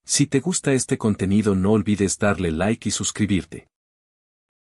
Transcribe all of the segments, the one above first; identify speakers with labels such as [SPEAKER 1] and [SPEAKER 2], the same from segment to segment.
[SPEAKER 1] Si te gusta este contenido no olvides darle like y suscribirte.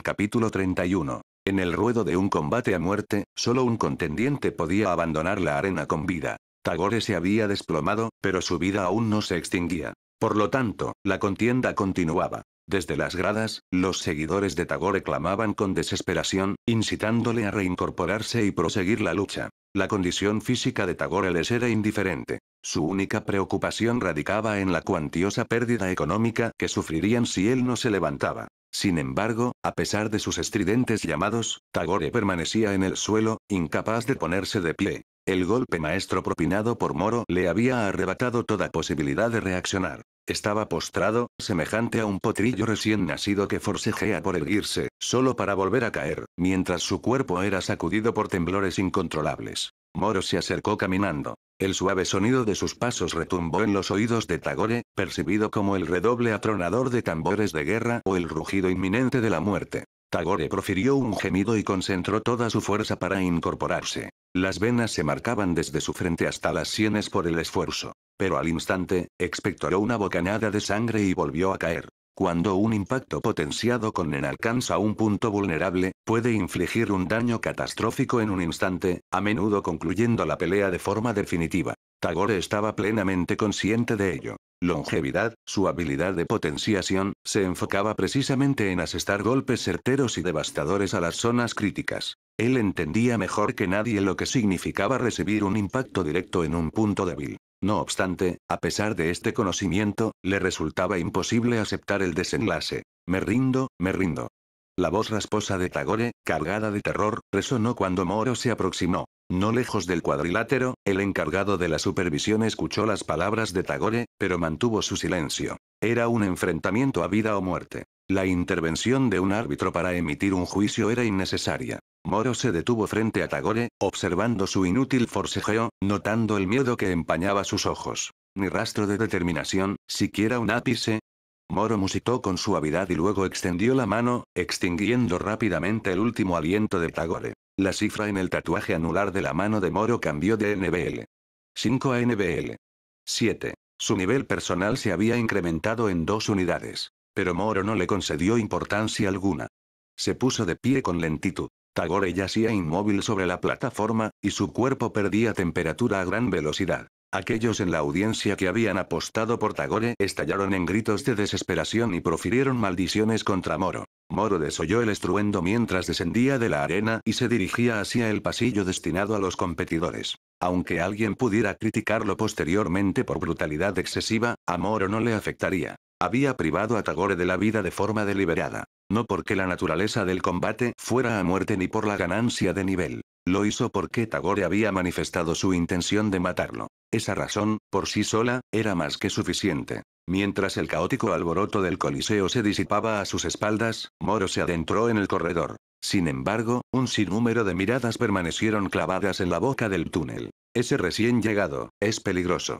[SPEAKER 2] Capítulo 31. En el ruedo de un combate a muerte, solo un contendiente podía abandonar la arena con vida. Tagore se había desplomado, pero su vida aún no se extinguía. Por lo tanto, la contienda continuaba. Desde las gradas, los seguidores de Tagore clamaban con desesperación, incitándole a reincorporarse y proseguir la lucha. La condición física de Tagore les era indiferente. Su única preocupación radicaba en la cuantiosa pérdida económica que sufrirían si él no se levantaba. Sin embargo, a pesar de sus estridentes llamados, Tagore permanecía en el suelo, incapaz de ponerse de pie. El golpe maestro propinado por Moro le había arrebatado toda posibilidad de reaccionar. Estaba postrado, semejante a un potrillo recién nacido que forcejea por erguirse, solo para volver a caer, mientras su cuerpo era sacudido por temblores incontrolables. Moro se acercó caminando. El suave sonido de sus pasos retumbó en los oídos de Tagore, percibido como el redoble atronador de tambores de guerra o el rugido inminente de la muerte. Tagore profirió un gemido y concentró toda su fuerza para incorporarse. Las venas se marcaban desde su frente hasta las sienes por el esfuerzo. Pero al instante, expectoró una bocanada de sangre y volvió a caer. Cuando un impacto potenciado con Nen alcanza un punto vulnerable, puede infligir un daño catastrófico en un instante, a menudo concluyendo la pelea de forma definitiva. Tagore estaba plenamente consciente de ello. Longevidad, su habilidad de potenciación, se enfocaba precisamente en asestar golpes certeros y devastadores a las zonas críticas. Él entendía mejor que nadie lo que significaba recibir un impacto directo en un punto débil. No obstante, a pesar de este conocimiento, le resultaba imposible aceptar el desenlace. Me rindo, me rindo. La voz rasposa de Tagore, cargada de terror, resonó cuando Moro se aproximó. No lejos del cuadrilátero, el encargado de la supervisión escuchó las palabras de Tagore, pero mantuvo su silencio. Era un enfrentamiento a vida o muerte. La intervención de un árbitro para emitir un juicio era innecesaria. Moro se detuvo frente a Tagore, observando su inútil forcejeo, notando el miedo que empañaba sus ojos. Ni rastro de determinación, siquiera un ápice. Moro musitó con suavidad y luego extendió la mano, extinguiendo rápidamente el último aliento de Tagore. La cifra en el tatuaje anular de la mano de Moro cambió de NBL 5 a NBL 7. Su nivel personal se había incrementado en 2 unidades. Pero Moro no le concedió importancia alguna. Se puso de pie con lentitud. Tagore yacía inmóvil sobre la plataforma, y su cuerpo perdía temperatura a gran velocidad. Aquellos en la audiencia que habían apostado por Tagore estallaron en gritos de desesperación y profirieron maldiciones contra Moro. Moro desoyó el estruendo mientras descendía de la arena y se dirigía hacia el pasillo destinado a los competidores. Aunque alguien pudiera criticarlo posteriormente por brutalidad excesiva, a Moro no le afectaría. Había privado a Tagore de la vida de forma deliberada. No porque la naturaleza del combate fuera a muerte ni por la ganancia de nivel. Lo hizo porque Tagore había manifestado su intención de matarlo. Esa razón, por sí sola, era más que suficiente. Mientras el caótico alboroto del Coliseo se disipaba a sus espaldas, Moro se adentró en el corredor. Sin embargo, un sinnúmero de miradas permanecieron clavadas en la boca del túnel. Ese recién llegado, es peligroso.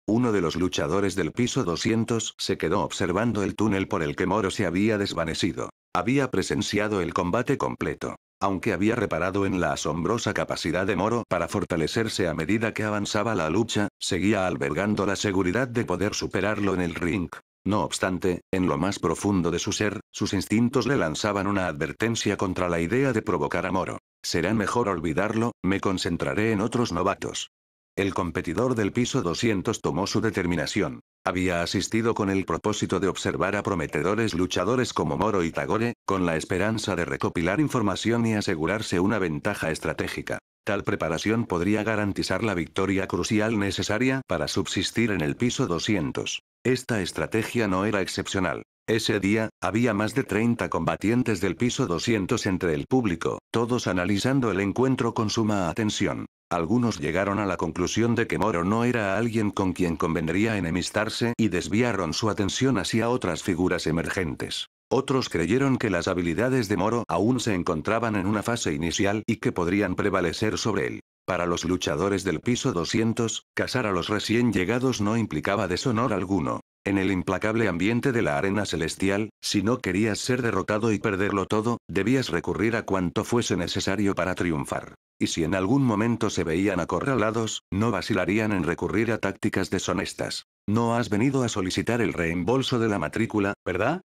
[SPEAKER 2] Uno de los luchadores del piso 200 se quedó observando el túnel por el que Moro se había desvanecido. Había presenciado el combate completo. Aunque había reparado en la asombrosa capacidad de Moro para fortalecerse a medida que avanzaba la lucha, seguía albergando la seguridad de poder superarlo en el ring. No obstante, en lo más profundo de su ser, sus instintos le lanzaban una advertencia contra la idea de provocar a Moro. Será mejor olvidarlo, me concentraré en otros novatos. El competidor del piso 200 tomó su determinación. Había asistido con el propósito de observar a prometedores luchadores como Moro y Tagore, con la esperanza de recopilar información y asegurarse una ventaja estratégica. Tal preparación podría garantizar la victoria crucial necesaria para subsistir en el piso 200. Esta estrategia no era excepcional. Ese día, había más de 30 combatientes del piso 200 entre el público, todos analizando el encuentro con suma atención. Algunos llegaron a la conclusión de que Moro no era alguien con quien convendría enemistarse y desviaron su atención hacia otras figuras emergentes. Otros creyeron que las habilidades de Moro aún se encontraban en una fase inicial y que podrían prevalecer sobre él. Para los luchadores del piso 200, cazar a los recién llegados no implicaba deshonor alguno. En el implacable ambiente de la arena celestial, si no querías ser derrotado y perderlo todo, debías recurrir a cuanto fuese necesario para triunfar. Y si en algún momento se veían acorralados, no vacilarían en recurrir a tácticas deshonestas. No has venido a solicitar el reembolso de la matrícula, ¿verdad?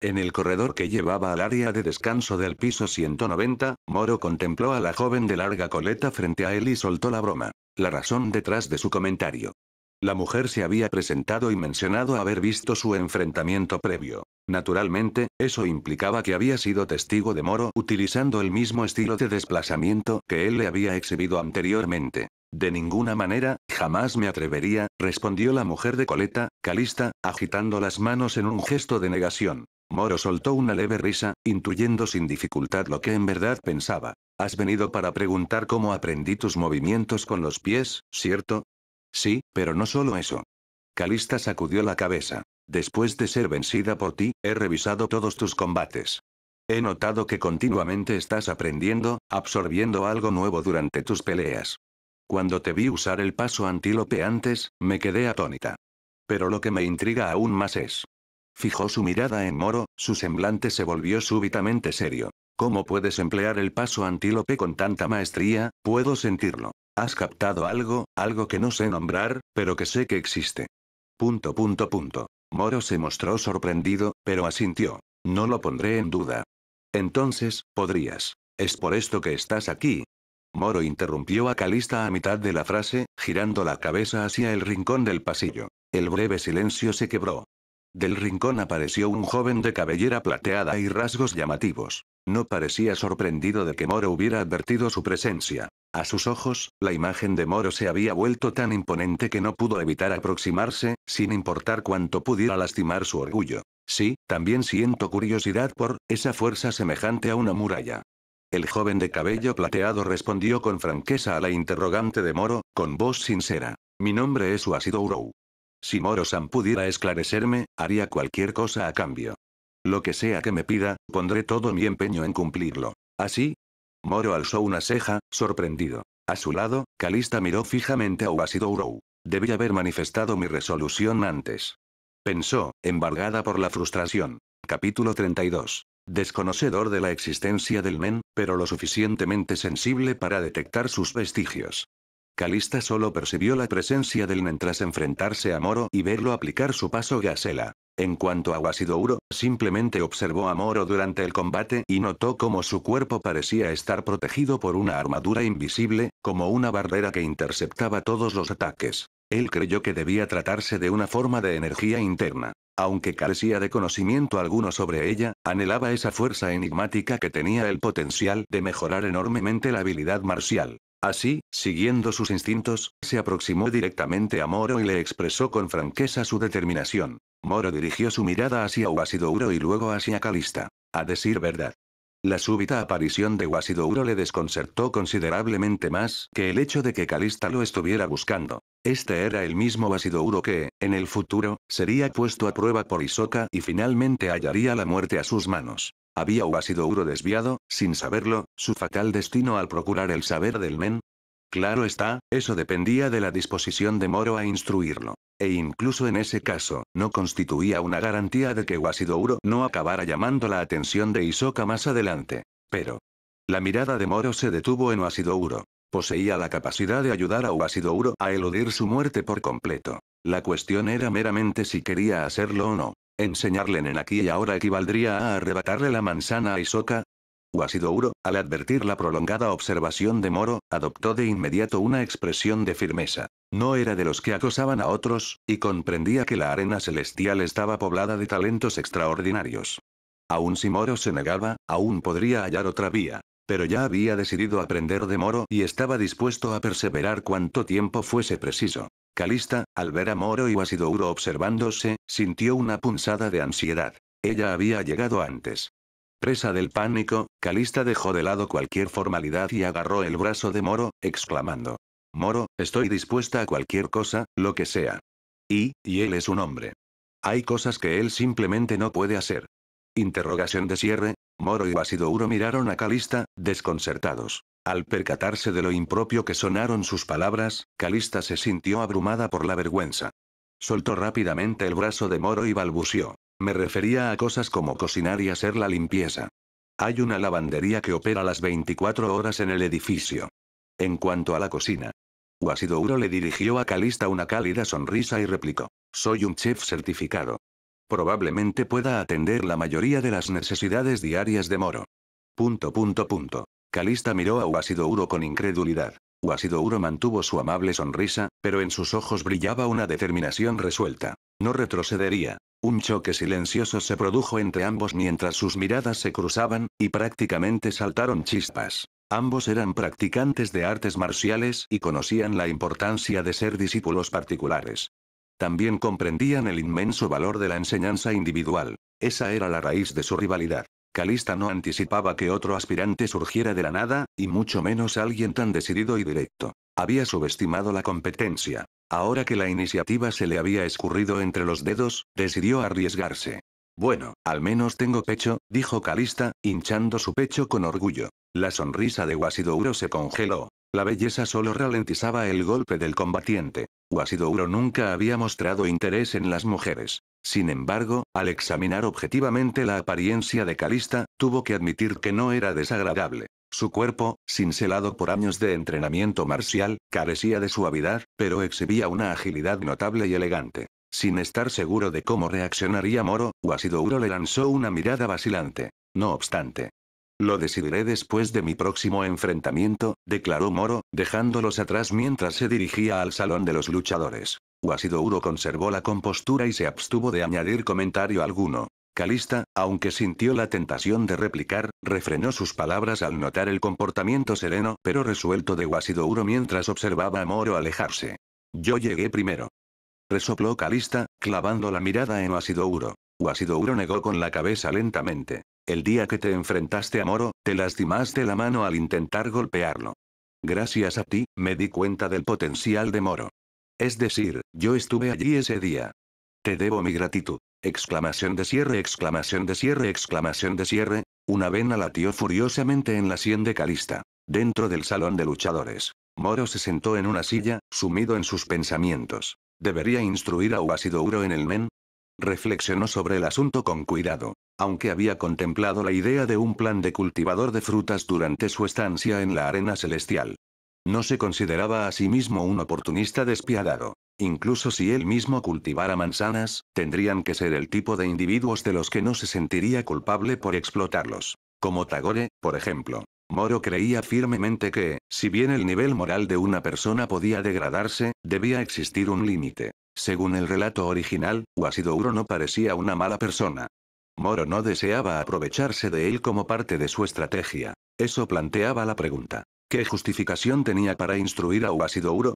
[SPEAKER 2] En el corredor que llevaba al área de descanso del piso 190, Moro contempló a la joven de larga coleta frente a él y soltó la broma. La razón detrás de su comentario. La mujer se había presentado y mencionado haber visto su enfrentamiento previo. Naturalmente, eso implicaba que había sido testigo de Moro utilizando el mismo estilo de desplazamiento que él le había exhibido anteriormente. De ninguna manera, jamás me atrevería, respondió la mujer de coleta, Calista, agitando las manos en un gesto de negación. Moro soltó una leve risa, intuyendo sin dificultad lo que en verdad pensaba. Has venido para preguntar cómo aprendí tus movimientos con los pies, ¿cierto? Sí, pero no solo eso. Calista sacudió la cabeza. Después de ser vencida por ti, he revisado todos tus combates. He notado que continuamente estás aprendiendo, absorbiendo algo nuevo durante tus peleas. Cuando te vi usar el paso antílope antes, me quedé atónita. Pero lo que me intriga aún más es. Fijó su mirada en Moro, su semblante se volvió súbitamente serio. ¿Cómo puedes emplear el paso antílope con tanta maestría? Puedo sentirlo. Has captado algo que no sé nombrar, pero que sé que existe. ... Moro se mostró sorprendido, pero asintió. No lo pondré en duda. Entonces, podrías. ¿Es por esto que estás aquí? Moro interrumpió a Calista a mitad de la frase, girando la cabeza hacia el rincón del pasillo. El breve silencio se quebró. Del rincón apareció un joven de cabellera plateada y rasgos llamativos. No parecía sorprendido de que Moro hubiera advertido su presencia. A sus ojos, la imagen de Moro se había vuelto tan imponente que no pudo evitar aproximarse, sin importar cuánto pudiera lastimar su orgullo. Sí, también siento curiosidad por esa fuerza semejante a una muralla. El joven de cabello plateado respondió con franqueza a la interrogante de Moro, con voz sincera. Mi nombre es Wasidouro. Si Moro-san pudiera esclarecerme, haría cualquier cosa a cambio. Lo que sea que me pida, pondré todo mi empeño en cumplirlo. ¿Así? Moro alzó una ceja, sorprendido. A su lado, Calista miró fijamente a Wasidouro. Debí haber manifestado mi resolución antes. Pensó, embargada por la frustración. Capítulo 32. Desconocedor de la existencia del Nen, pero lo suficientemente sensible para detectar sus vestigios. Calista solo percibió la presencia del Nen tras enfrentarse a Moro y verlo aplicar su paso Gasela. En cuanto a Wasidouro, simplemente observó a Moro durante el combate y notó cómo su cuerpo parecía estar protegido por una armadura invisible, como una barrera que interceptaba todos los ataques. Él creyó que debía tratarse de una forma de energía interna. Aunque carecía de conocimiento alguno sobre ella, anhelaba esa fuerza enigmática que tenía el potencial de mejorar enormemente la habilidad marcial. Así, siguiendo sus instintos, se aproximó directamente a Moro y le expresó con franqueza su determinación. Moro dirigió su mirada hacia Wasidouro y luego hacia Calista. A decir verdad. La súbita aparición de Wasidouro le desconcertó considerablemente más que el hecho de que Calista lo estuviera buscando. Este era el mismo Wasidouro que, en el futuro, sería puesto a prueba por Hisoka y finalmente hallaría la muerte a sus manos. ¿Había Wasidouro desviado, sin saberlo, su fatal destino al procurar el saber del Nen? Claro está, eso dependía de la disposición de Moro a instruirlo. E incluso en ese caso, no constituía una garantía de que Wasidouro no acabara llamando la atención de Hisoka más adelante. Pero... La mirada de Moro se detuvo en Wasidouro. Poseía la capacidad de ayudar a Wasidouro a eludir su muerte por completo. La cuestión era meramente si quería hacerlo o no. ¿Enseñarle Nen aquí y ahora equivaldría a arrebatarle la manzana a Hisoka? Wasidouro, al advertir la prolongada observación de Moro, adoptó de inmediato una expresión de firmeza. No era de los que acosaban a otros, y comprendía que la arena celestial estaba poblada de talentos extraordinarios. Aun si Moro se negaba, aún podría hallar otra vía. Pero ya había decidido aprender de Moro y estaba dispuesto a perseverar cuanto tiempo fuese preciso. Calista, al ver a Moro y Wasidouro observándose, sintió una punzada de ansiedad. Ella había llegado antes. Presa del pánico, Calista dejó de lado cualquier formalidad y agarró el brazo de Moro, exclamando. Moro, estoy dispuesta a cualquier cosa, lo que sea. Y él es un hombre. Hay cosas que él simplemente no puede hacer. Interrogación de cierre. Moro y Wasidouro miraron a Calista, desconcertados. Al percatarse de lo impropio que sonaron sus palabras, Calista se sintió abrumada por la vergüenza. Soltó rápidamente el brazo de Moro y balbuceó. Me refería a cosas como cocinar y hacer la limpieza. Hay una lavandería que opera las 24 horas en el edificio. En cuanto a la cocina. Wasidouro le dirigió a Calista una cálida sonrisa y replicó. Soy un chef certificado. Probablemente pueda atender la mayoría de las necesidades diarias de Moro. ... Calista miró a Wasidouro con incredulidad. Wasidouro mantuvo su amable sonrisa, pero en sus ojos brillaba una determinación resuelta. No retrocedería. Un choque silencioso se produjo entre ambos mientras sus miradas se cruzaban, y prácticamente saltaron chispas. Ambos eran practicantes de artes marciales y conocían la importancia de ser discípulos particulares. También comprendían el inmenso valor de la enseñanza individual. Esa era la raíz de su rivalidad. Calista no anticipaba que otro aspirante surgiera de la nada, y mucho menos alguien tan decidido y directo. Había subestimado la competencia. Ahora que la iniciativa se le había escurrido entre los dedos, decidió arriesgarse. Bueno, al menos tengo pecho, dijo Calista, hinchando su pecho con orgullo. La sonrisa de Wasidouro se congeló. La belleza solo ralentizaba el golpe del combatiente. Wasidouro nunca había mostrado interés en las mujeres. Sin embargo, al examinar objetivamente la apariencia de Calista, tuvo que admitir que no era desagradable. Su cuerpo, cincelado por años de entrenamiento marcial, carecía de suavidad, pero exhibía una agilidad notable y elegante. Sin estar seguro de cómo reaccionaría Moro, Wasidouro le lanzó una mirada vacilante. No obstante. Lo decidiré después de mi próximo enfrentamiento, declaró Moro, dejándolos atrás mientras se dirigía al salón de los luchadores. Wasidouro conservó la compostura y se abstuvo de añadir comentario alguno. Calista, aunque sintió la tentación de replicar, refrenó sus palabras al notar el comportamiento sereno pero resuelto de Wasidouro mientras observaba a Moro alejarse. Yo llegué primero. Resopló Calista, clavando la mirada en Wasidouro. Wasidouro negó con la cabeza lentamente. El día que te enfrentaste a Moro, te lastimaste la mano al intentar golpearlo. Gracias a ti, me di cuenta del potencial de Moro. Es decir, yo estuve allí ese día. Te debo mi gratitud. Exclamación de cierre, exclamación de cierre, exclamación de cierre. Una vena latió furiosamente en la sien de Calista. Dentro del salón de luchadores. Moro se sentó en una silla, sumido en sus pensamientos. ¿Debería instruir a Wasidouro en el men? Reflexionó sobre el asunto con cuidado. Aunque había contemplado la idea de un plan de cultivador de frutas durante su estancia en la arena celestial. No se consideraba a sí mismo un oportunista despiadado. Incluso si él mismo cultivara manzanas, tendrían que ser el tipo de individuos de los que no se sentiría culpable por explotarlos. Como Tagore, por ejemplo. Moro creía firmemente que, si bien el nivel moral de una persona podía degradarse, debía existir un límite. Según el relato original, Wasidouro no parecía una mala persona. Moro no deseaba aprovecharse de él como parte de su estrategia. Eso planteaba la pregunta. ¿Qué justificación tenía para instruir a Wasidouro?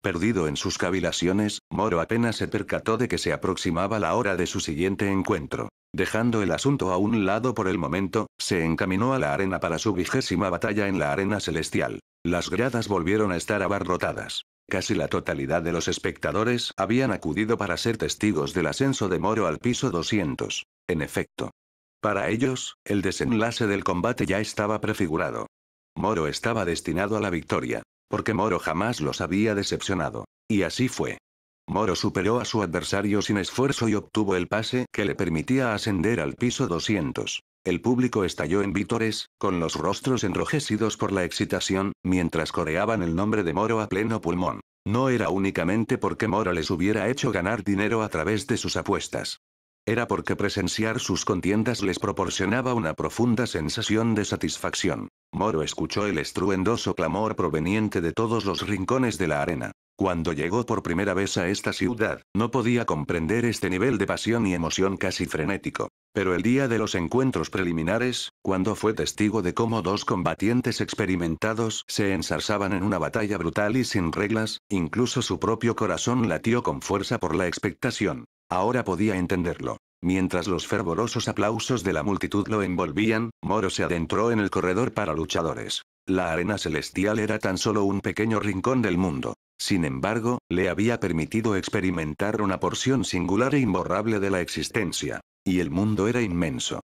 [SPEAKER 2] Perdido en sus cavilaciones, Moro apenas se percató de que se aproximaba la hora de su siguiente encuentro. Dejando el asunto a un lado por el momento, se encaminó a la arena para su 20ª batalla en la arena celestial. Las gradas volvieron a estar abarrotadas. Casi la totalidad de los espectadores habían acudido para ser testigos del ascenso de Moro al piso 200. En efecto. Para ellos, el desenlace del combate ya estaba prefigurado. Moro estaba destinado a la victoria. Porque Moro jamás los había decepcionado. Y así fue. Moro superó a su adversario sin esfuerzo y obtuvo el pase que le permitía ascender al piso 200. El público estalló en vítores, con los rostros enrojecidos por la excitación, mientras coreaban el nombre de Moro a pleno pulmón. No era únicamente porque Moro les hubiera hecho ganar dinero a través de sus apuestas. Era porque presenciar sus contiendas les proporcionaba una profunda sensación de satisfacción. Moro escuchó el estruendoso clamor proveniente de todos los rincones de la arena. Cuando llegó por primera vez a esta ciudad, no podía comprender este nivel de pasión y emoción casi frenético. Pero el día de los encuentros preliminares, cuando fue testigo de cómo dos combatientes experimentados se ensarzaban en una batalla brutal y sin reglas, incluso su propio corazón latió con fuerza por la expectación. Ahora podía entenderlo. Mientras los fervorosos aplausos de la multitud lo envolvían, Moro se adentró en el corredor para luchadores. La arena celestial era tan solo un pequeño rincón del mundo. Sin embargo, le había permitido experimentar una porción singular e imborrable de la existencia. Y el mundo era inmenso.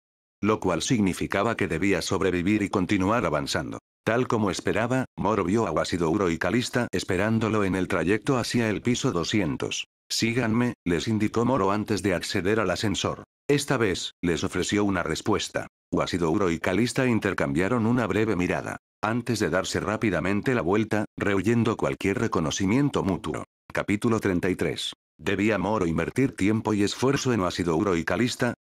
[SPEAKER 2] Lo cual significaba que debía sobrevivir y continuar avanzando. Tal como esperaba, Moro vio a Wasidouro y Calista esperándolo en el trayecto hacia el piso 200. Síganme, les indicó Moro antes de acceder al ascensor. Esta vez, les ofreció una respuesta. Uasidoro y Calista intercambiaron una breve mirada, antes de darse rápidamente la vuelta, rehuyendo cualquier reconocimiento mutuo. Capítulo 33. ¿Debía Moro invertir tiempo y esfuerzo en Uasidoro y Calista?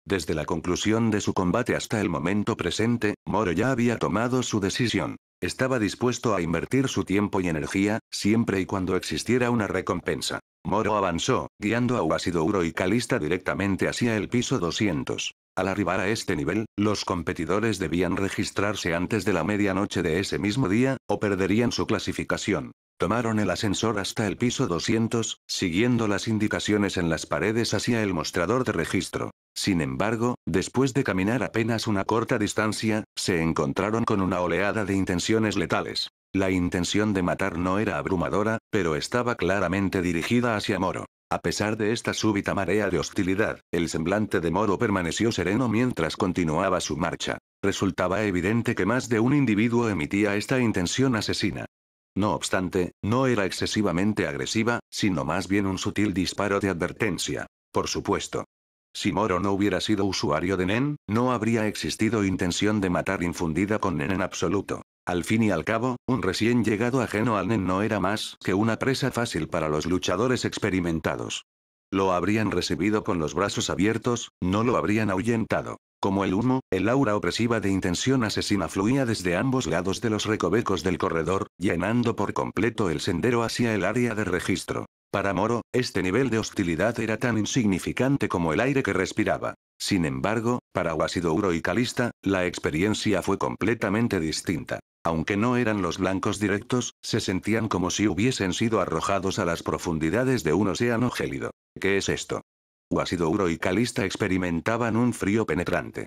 [SPEAKER 2] Desde la conclusión de su combate hasta el momento presente, Moro ya había tomado su decisión. Estaba dispuesto a invertir su tiempo y energía, siempre y cuando existiera una recompensa. Moro avanzó, guiando a Uasidoro y Calista directamente hacia el piso 200. Al arribar a este nivel, los competidores debían registrarse antes de la medianoche de ese mismo día, o perderían su clasificación. Tomaron el ascensor hasta el piso 200, siguiendo las indicaciones en las paredes hacia el mostrador de registro. Sin embargo, después de caminar apenas una corta distancia, se encontraron con una oleada de intenciones letales. La intención de matar no era abrumadora, pero estaba claramente dirigida hacia Moro. A pesar de esta súbita marea de hostilidad, el semblante de Moro permaneció sereno mientras continuaba su marcha. Resultaba evidente que más de un individuo emitía esta intención asesina. No obstante, no era excesivamente agresiva, sino más bien un sutil disparo de advertencia. Por supuesto. Si Moro no hubiera sido usuario de Nen, no habría existido intención de matar infundida con Nen en absoluto. Al fin y al cabo, un recién llegado ajeno al Nen no era más que una presa fácil para los luchadores experimentados. Lo habrían recibido con los brazos abiertos, no lo habrían ahuyentado. Como el humo, el aura opresiva de intención asesina fluía desde ambos lados de los recovecos del corredor, llenando por completo el sendero hacia el área de registro. Para Moro, este nivel de hostilidad era tan insignificante como el aire que respiraba. Sin embargo, para Uasidoro y Calista, la experiencia fue completamente distinta. Aunque no eran los blancos directos, se sentían como si hubiesen sido arrojados a las profundidades de un océano gélido. ¿Qué es esto? Uasidoro y Calista experimentaban un frío penetrante.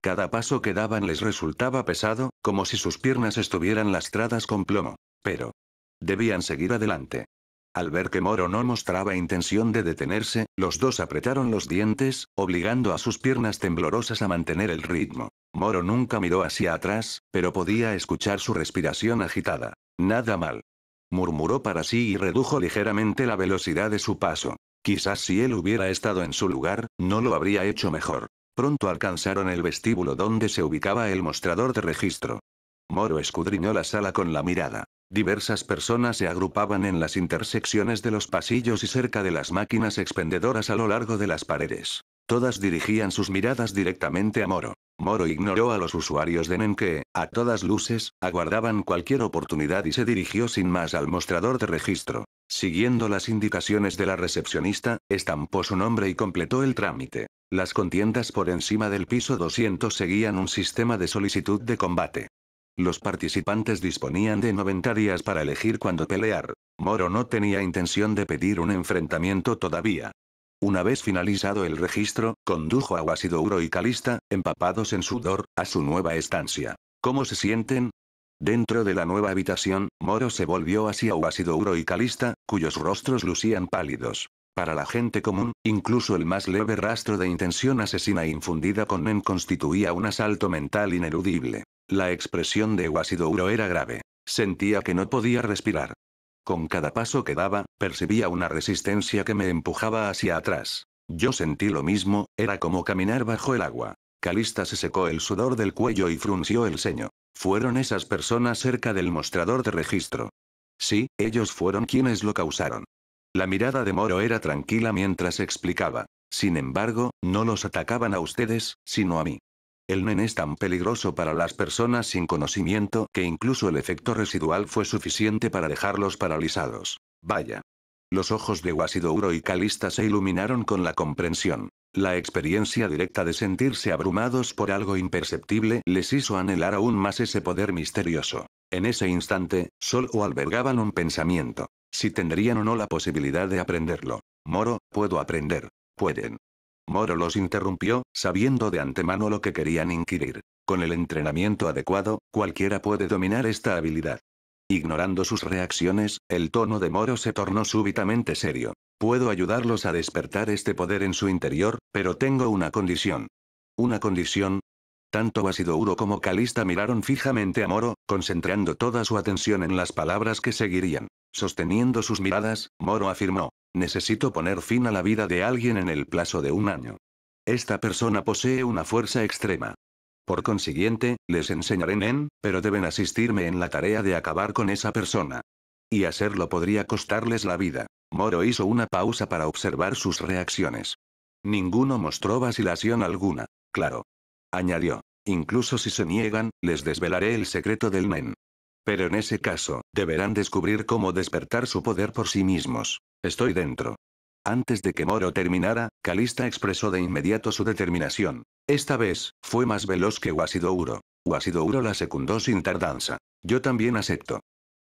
[SPEAKER 2] Cada paso que daban les resultaba pesado, como si sus piernas estuvieran lastradas con plomo. Pero debían seguir adelante. Al ver que Moro no mostraba intención de detenerse, los dos apretaron los dientes, obligando a sus piernas temblorosas a mantener el ritmo. Moro nunca miró hacia atrás, pero podía escuchar su respiración agitada. Nada mal. Murmuró para sí y redujo ligeramente la velocidad de su paso. Quizás si él hubiera estado en su lugar, no lo habría hecho mejor. Pronto alcanzaron el vestíbulo donde se ubicaba el mostrador de registro. Moro escudriñó la sala con la mirada. Diversas personas se agrupaban en las intersecciones de los pasillos y cerca de las máquinas expendedoras a lo largo de las paredes. Todas dirigían sus miradas directamente a Moro. Moro ignoró a los usuarios de Nen que, a todas luces, aguardaban cualquier oportunidad y se dirigió sin más al mostrador de registro. Siguiendo las indicaciones de la recepcionista, estampó su nombre y completó el trámite. Las contiendas por encima del piso 200 seguían un sistema de solicitud de combate. Los participantes disponían de 90 días para elegir cuándo pelear. Moro no tenía intención de pedir un enfrentamiento todavía. Una vez finalizado el registro, condujo a Uasidoro y Calista, empapados en sudor, a su nueva estancia. ¿Cómo se sienten? Dentro de la nueva habitación, Moro se volvió hacia Uasidoro y Calista, cuyos rostros lucían pálidos. Para la gente común, incluso el más leve rastro de intención asesina infundida con Nen constituía un asalto mental ineludible. La expresión de Uasidoro era grave. Sentía que no podía respirar. Con cada paso que daba, percibía una resistencia que me empujaba hacia atrás. Yo sentí lo mismo, era como caminar bajo el agua. Calista se secó el sudor del cuello y frunció el ceño. Fueron esas personas cerca del mostrador de registro. Sí, ellos fueron quienes lo causaron. La mirada de Moro era tranquila mientras explicaba. Sin embargo, no los atacaban a ustedes, sino a mí. El Nen es tan peligroso para las personas sin conocimiento que incluso el efecto residual fue suficiente para dejarlos paralizados. Vaya. Los ojos de Uasidoro y Calista se iluminaron con la comprensión. La experiencia directa de sentirse abrumados por algo imperceptible les hizo anhelar aún más ese poder misterioso. En ese instante, solo albergaban un pensamiento. Si tendrían o no la posibilidad de aprenderlo. Moro, puedo aprender. Pueden. Moro los interrumpió, sabiendo de antemano lo que querían inquirir. Con el entrenamiento adecuado, cualquiera puede dominar esta habilidad. Ignorando sus reacciones, el tono de Moro se tornó súbitamente serio. Puedo ayudarlos a despertar este poder en su interior, pero tengo una condición. ¿Una condición? Tanto Uasidoro como Calista miraron fijamente a Moro, concentrando toda su atención en las palabras que seguirían. Sosteniendo sus miradas, Moro afirmó. necesito poner fin a la vida de alguien en el plazo de 1 año. Esta persona posee una fuerza extrema. Por consiguiente, les enseñaré Nen, pero deben asistirme en la tarea de acabar con esa persona. Y hacerlo podría costarles la vida. Moro hizo una pausa para observar sus reacciones. Ninguno mostró vacilación alguna. Claro. Añadió. Incluso si se niegan, les desvelaré el secreto del Nen. Pero en ese caso, deberán descubrir cómo despertar su poder por sí mismos. Estoy dentro. Antes de que Moro terminara, Calista expresó de inmediato su determinación. Esta vez, fue más veloz que Wasidouro. Wasidouro la secundó sin tardanza. Yo también acepto.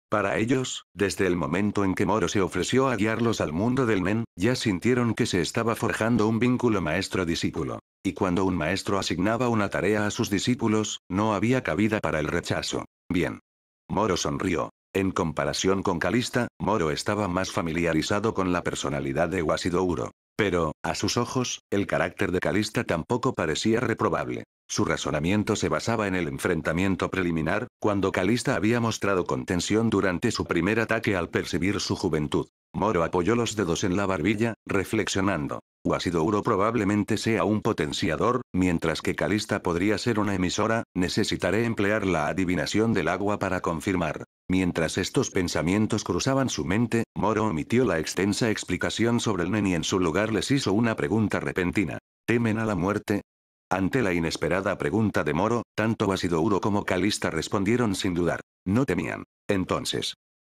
[SPEAKER 2] Para ellos, desde el momento en que Moro se ofreció a guiarlos al mundo del Nen, ya sintieron que se estaba forjando un vínculo maestro-discípulo. Y cuando un maestro asignaba una tarea a sus discípulos, no había cabida para el rechazo. Bien. Moro sonrió. En comparación con Calista, Moro estaba más familiarizado con la personalidad de Wasidouro. Pero, a sus ojos, el carácter de Calista tampoco parecía reprobable. Su razonamiento se basaba en el enfrentamiento preliminar, cuando Calista había mostrado contención durante su primer ataque al percibir su juventud. Moro apoyó los dedos en la barbilla, reflexionando. Wasidouro probablemente sea un potenciador, mientras que Calista podría ser una emisora, necesitaré emplear la adivinación del agua para confirmar. Mientras estos pensamientos cruzaban su mente, Moro omitió la extensa explicación sobre el Nen y en su lugar les hizo una pregunta repentina. ¿Temen a la muerte? Ante la inesperada pregunta de Moro, tanto Wasidouro como Calista respondieron sin dudar. No temían. Entonces.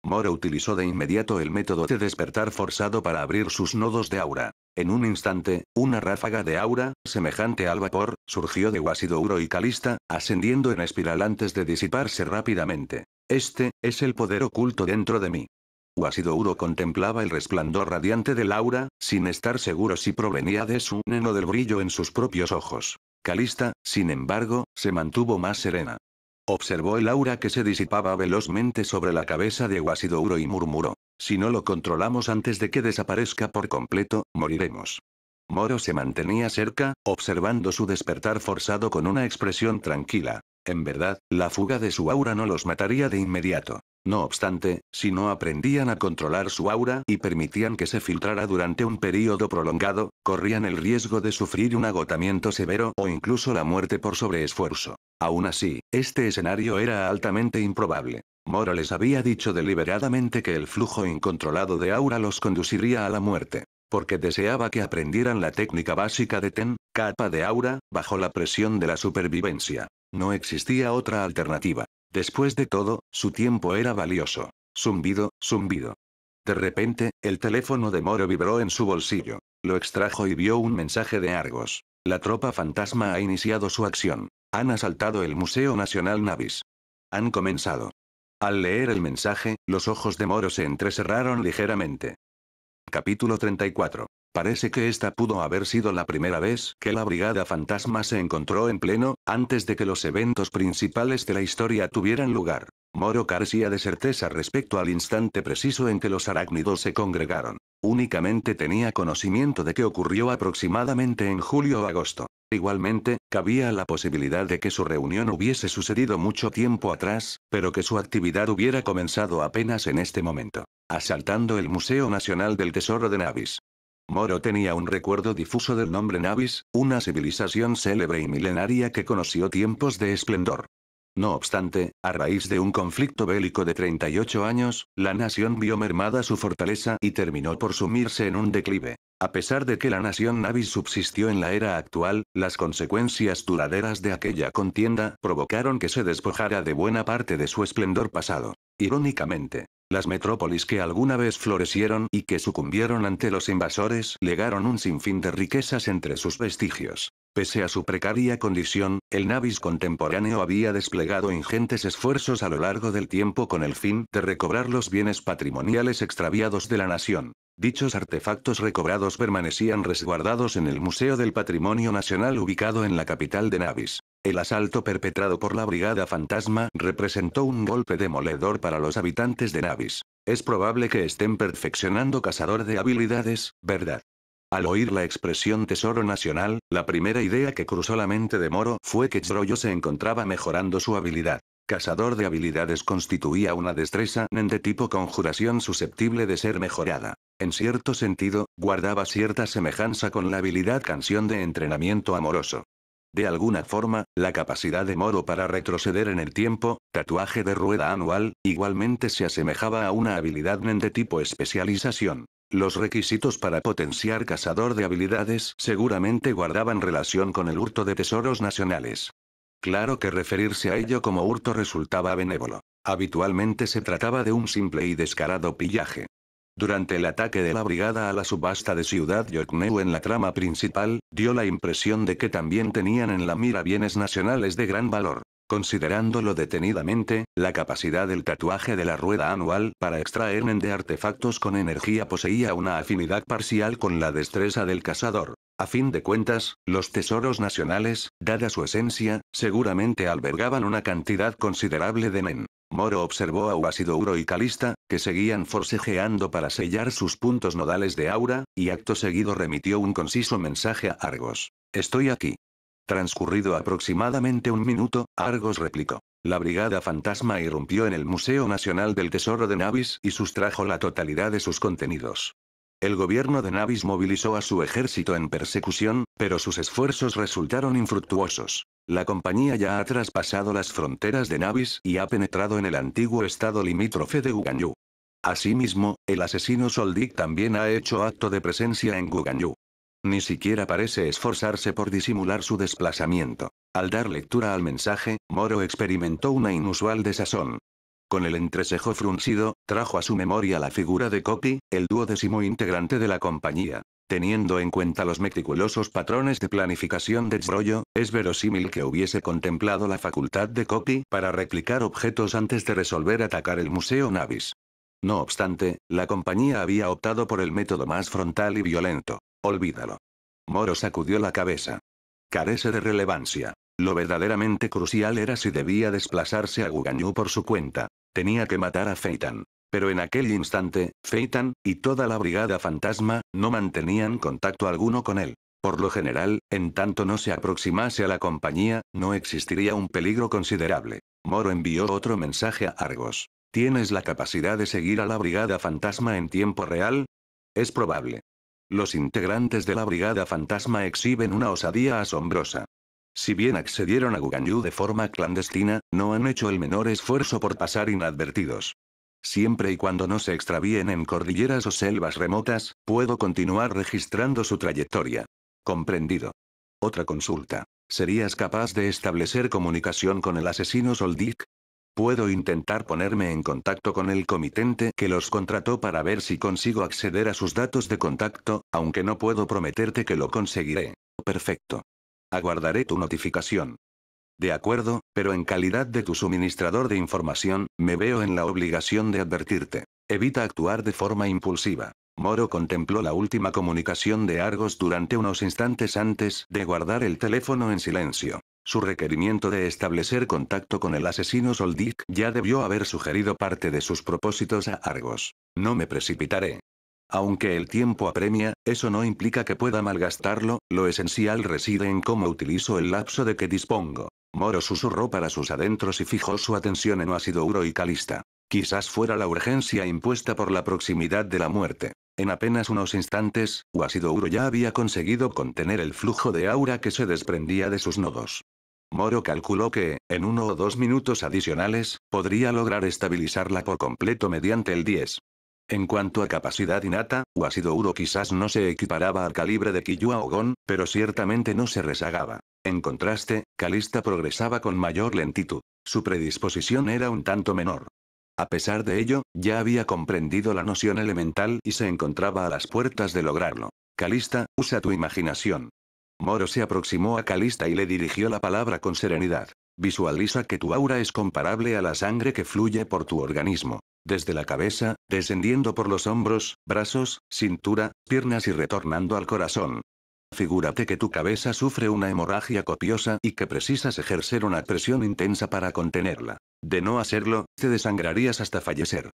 [SPEAKER 2] Moro utilizó de inmediato el método de despertar forzado para abrir sus nodos de aura. En un instante, una ráfaga de aura, semejante al vapor, surgió de Wasidouro y Calista, ascendiendo en espiral antes de disiparse rápidamente. Este, es el poder oculto dentro de mí. Wasidouro contemplaba el resplandor radiante del aura, sin estar seguro si provenía de su Nen o del brillo en sus propios ojos. Calista, sin embargo, se mantuvo más serena. Observó el aura que se disipaba velozmente sobre la cabeza de Wasidouro y murmuró. Si no lo controlamos antes de que desaparezca por completo, moriremos. Moro se mantenía cerca, observando su despertar forzado con una expresión tranquila. En verdad, la fuga de su aura no los mataría de inmediato. No obstante, si no aprendían a controlar su aura y permitían que se filtrara durante un período prolongado, corrían el riesgo de sufrir un agotamiento severo o incluso la muerte por sobreesfuerzo. Aún así, este escenario era altamente improbable. Moro les había dicho deliberadamente que el flujo incontrolado de aura los conduciría a la muerte. Porque deseaba que aprendieran la técnica básica de Ten, capa de aura, bajo la presión de la supervivencia. No existía otra alternativa. Después de todo, su tiempo era valioso. Zumbido, zumbido. De repente, el teléfono de Moro vibró en su bolsillo. Lo extrajo y vio un mensaje de Argos. La tropa fantasma ha iniciado su acción. Han asaltado el Museo Nacional Navis. Han comenzado. Al leer el mensaje, los ojos de Moro se entrecerraron ligeramente. Capítulo 34. Parece que esta pudo haber sido la primera vez que la Brigada Fantasma se encontró en pleno, antes de que los eventos principales de la historia tuvieran lugar. Moro carecía de certeza respecto al instante preciso en que los arácnidos se congregaron. Únicamente tenía conocimiento de que ocurrió aproximadamente en julio o agosto. Igualmente, cabía la posibilidad de que su reunión hubiese sucedido mucho tiempo atrás, pero que su actividad hubiera comenzado apenas en este momento, asaltando el Museo Nacional del Tesoro de Navis. Moro tenía un recuerdo difuso del nombre Navis, una civilización célebre y milenaria que conoció tiempos de esplendor. No obstante, a raíz de un conflicto bélico de 38 años, la nación vio mermada su fortaleza y terminó por sumirse en un declive. A pesar de que la nación Navis subsistió en la era actual, las consecuencias duraderas de aquella contienda provocaron que se despojara de buena parte de su esplendor pasado. Irónicamente, las metrópolis que alguna vez florecieron y que sucumbieron ante los invasores legaron un sinfín de riquezas entre sus vestigios. Pese a su precaria condición, el Navis contemporáneo había desplegado ingentes esfuerzos a lo largo del tiempo con el fin de recobrar los bienes patrimoniales extraviados de la nación. Dichos artefactos recobrados permanecían resguardados en el Museo del Patrimonio Nacional ubicado en la capital de Navis. El asalto perpetrado por la Brigada Fantasma representó un golpe demoledor para los habitantes de Navis. Es probable que estén perfeccionando cazador de habilidades, ¿verdad? Al oír la expresión Tesoro Nacional, la primera idea que cruzó la mente de Moro fue que Zoroyo se encontraba mejorando su habilidad. Cazador de habilidades constituía una destreza de tipo conjuración susceptible de ser mejorada. En cierto sentido, guardaba cierta semejanza con la habilidad canción de entrenamiento amoroso. De alguna forma, la capacidad de Moro para retroceder en el tiempo, tatuaje de rueda anual, igualmente se asemejaba a una habilidad de tipo especialización. Los requisitos para potenciar cazador de habilidades seguramente guardaban relación con el hurto de tesoros nacionales. Claro que referirse a ello como hurto resultaba benévolo. Habitualmente se trataba de un simple y descarado pillaje. Durante el ataque de la brigada a la subasta de Ciudad Yokneu en la trama principal, dio la impresión de que también tenían en la mira bienes nacionales de gran valor. Considerándolo detenidamente, la capacidad del tatuaje de la rueda anual para extraer de artefactos con energía poseía una afinidad parcial con la destreza del cazador. A fin de cuentas, los tesoros nacionales, dada su esencia, seguramente albergaban una cantidad considerable de nen. Moro observó a Uasidoro y Calista, que seguían forcejeando para sellar sus puntos nodales de aura, y acto seguido remitió un conciso mensaje a Argos. «Estoy aquí». Transcurrido aproximadamente un minuto, Argos replicó. La brigada fantasma irrumpió en el Museo Nacional del Tesoro de Navis y sustrajo la totalidad de sus contenidos. El gobierno de Navis movilizó a su ejército en persecución, pero sus esfuerzos resultaron infructuosos. La compañía ya ha traspasado las fronteras de Navis y ha penetrado en el antiguo estado limítrofe de Guganyu. Asimismo, el asesino Soldik también ha hecho acto de presencia en Guganyu. Ni siquiera parece esforzarse por disimular su desplazamiento. Al dar lectura al mensaje, Moro experimentó una inusual desazón. Con el entrecejo fruncido, trajo a su memoria la figura de Copy, el 12º integrante de la compañía. Teniendo en cuenta los meticulosos patrones de planificación de Zbroyo, es verosímil que hubiese contemplado la facultad de Copy para replicar objetos antes de resolver atacar el Museo Navis. No obstante, la compañía había optado por el método más frontal y violento. Olvídalo. Moro sacudió la cabeza. Carece de relevancia. Lo verdaderamente crucial era si debía desplazarse a Guganyu por su cuenta. Tenía que matar a Feitan. Pero en aquel instante, Feitan, y toda la brigada fantasma, no mantenían contacto alguno con él. Por lo general, en tanto no se aproximase a la compañía, no existiría un peligro considerable. Moro envió otro mensaje a Argos. ¿Tienes la capacidad de seguir a la brigada fantasma en tiempo real? Es probable. Los integrantes de la brigada fantasma exhiben una osadía asombrosa. Si bien accedieron a Guganyu de forma clandestina, no han hecho el menor esfuerzo por pasar inadvertidos. Siempre y cuando no se extravíen en cordilleras o selvas remotas, puedo continuar registrando su trayectoria. Comprendido. Otra consulta. ¿Serías capaz de establecer comunicación con el asesino Soldik? Puedo intentar ponerme en contacto con el comitente que los contrató para ver si consigo acceder a sus datos de contacto, aunque no puedo prometerte que lo conseguiré. Perfecto. Aguardaré tu notificación. De acuerdo, pero en calidad de tu suministrador de información, me veo en la obligación de advertirte. Evita actuar de forma impulsiva. Moro contempló la última comunicación de Argos durante unos instantes antes de guardar el teléfono en silencio. Su requerimiento de establecer contacto con el asesino Soldik ya debió haber sugerido parte de sus propósitos a Argos. No me precipitaré. Aunque el tiempo apremia, eso no implica que pueda malgastarlo, lo esencial reside en cómo utilizo el lapso de que dispongo. Moro susurró para sus adentros y fijó su atención en Uasidoro y Calista. Quizás fuera la urgencia impuesta por la proximidad de la muerte. En apenas unos instantes, Uasidoro ya había conseguido contener el flujo de aura que se desprendía de sus nodos. Moro calculó que, en 1 o 2 minutos adicionales, podría lograr estabilizarla por completo mediante el 10. En cuanto a capacidad innata, Uasidoro quizás no se equiparaba al calibre de Killua o Gon, pero ciertamente no se rezagaba. En contraste, Calista progresaba con mayor lentitud. Su predisposición era un tanto menor. A pesar de ello, ya había comprendido la noción elemental y se encontraba a las puertas de lograrlo. Calista, usa tu imaginación. Moro se aproximó a Calista y le dirigió la palabra con serenidad. Visualiza que tu aura es comparable a la sangre que fluye por tu organismo. Desde la cabeza, descendiendo por los hombros, brazos, cintura, piernas y retornando al corazón. Figúrate que tu cabeza sufre una hemorragia copiosa y que precisas ejercer una presión intensa para contenerla. De no hacerlo, te desangrarías hasta fallecer.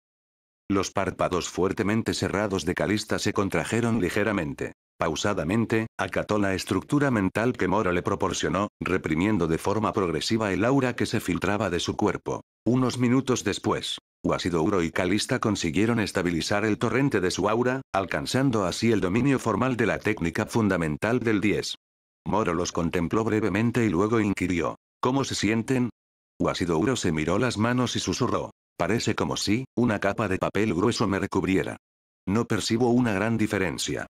[SPEAKER 2] Los párpados fuertemente cerrados de Calista se contrajeron ligeramente. Pausadamente, acató la estructura mental que Moro le proporcionó, reprimiendo de forma progresiva el aura que se filtraba de su cuerpo. Unos minutos después, Washiduro y Calista consiguieron estabilizar el torrente de su aura, alcanzando así el dominio formal de la técnica fundamental del 10. Moro los contempló brevemente y luego inquirió: ¿cómo se sienten? Washiduro se miró las manos y susurró: parece como si una capa de papel grueso me recubriera. No percibo una gran diferencia.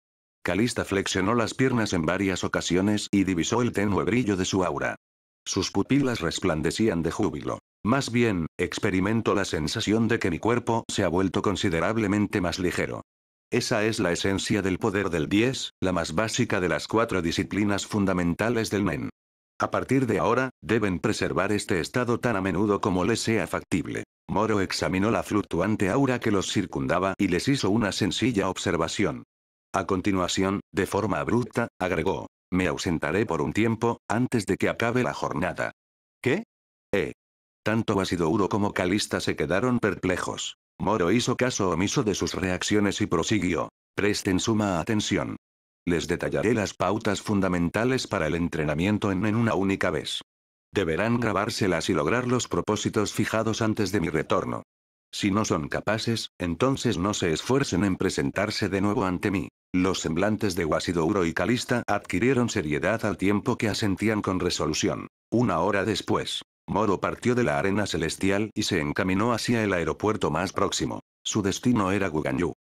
[SPEAKER 2] Calista flexionó las piernas en varias ocasiones y divisó el tenue brillo de su aura. Sus pupilas resplandecían de júbilo. Más bien, experimento la sensación de que mi cuerpo se ha vuelto considerablemente más ligero. Esa es la esencia del poder del 10, la más básica de las 4 disciplinas fundamentales del Nen. A partir de ahora, deben preservar este estado tan a menudo como les sea factible. Moro examinó la fluctuante aura que los circundaba y les hizo una sencilla observación. A continuación, de forma abrupta, agregó: me ausentaré por un tiempo, antes de que acabe la jornada. ¿Qué? Tanto Washiduro como Calista se quedaron perplejos. Moro hizo caso omiso de sus reacciones y prosiguió: presten suma atención. Les detallaré las pautas fundamentales para el entrenamiento en una única vez. Deberán grabárselas y lograr los propósitos fijados antes de mi retorno. Si no son capaces, entonces no se esfuercen en presentarse de nuevo ante mí. Los semblantes de Washiduro y Calista adquirieron seriedad al tiempo que asentían con resolución. Una hora después, Moro partió de la arena celestial y se encaminó hacia el aeropuerto más próximo. Su destino era Guganyu.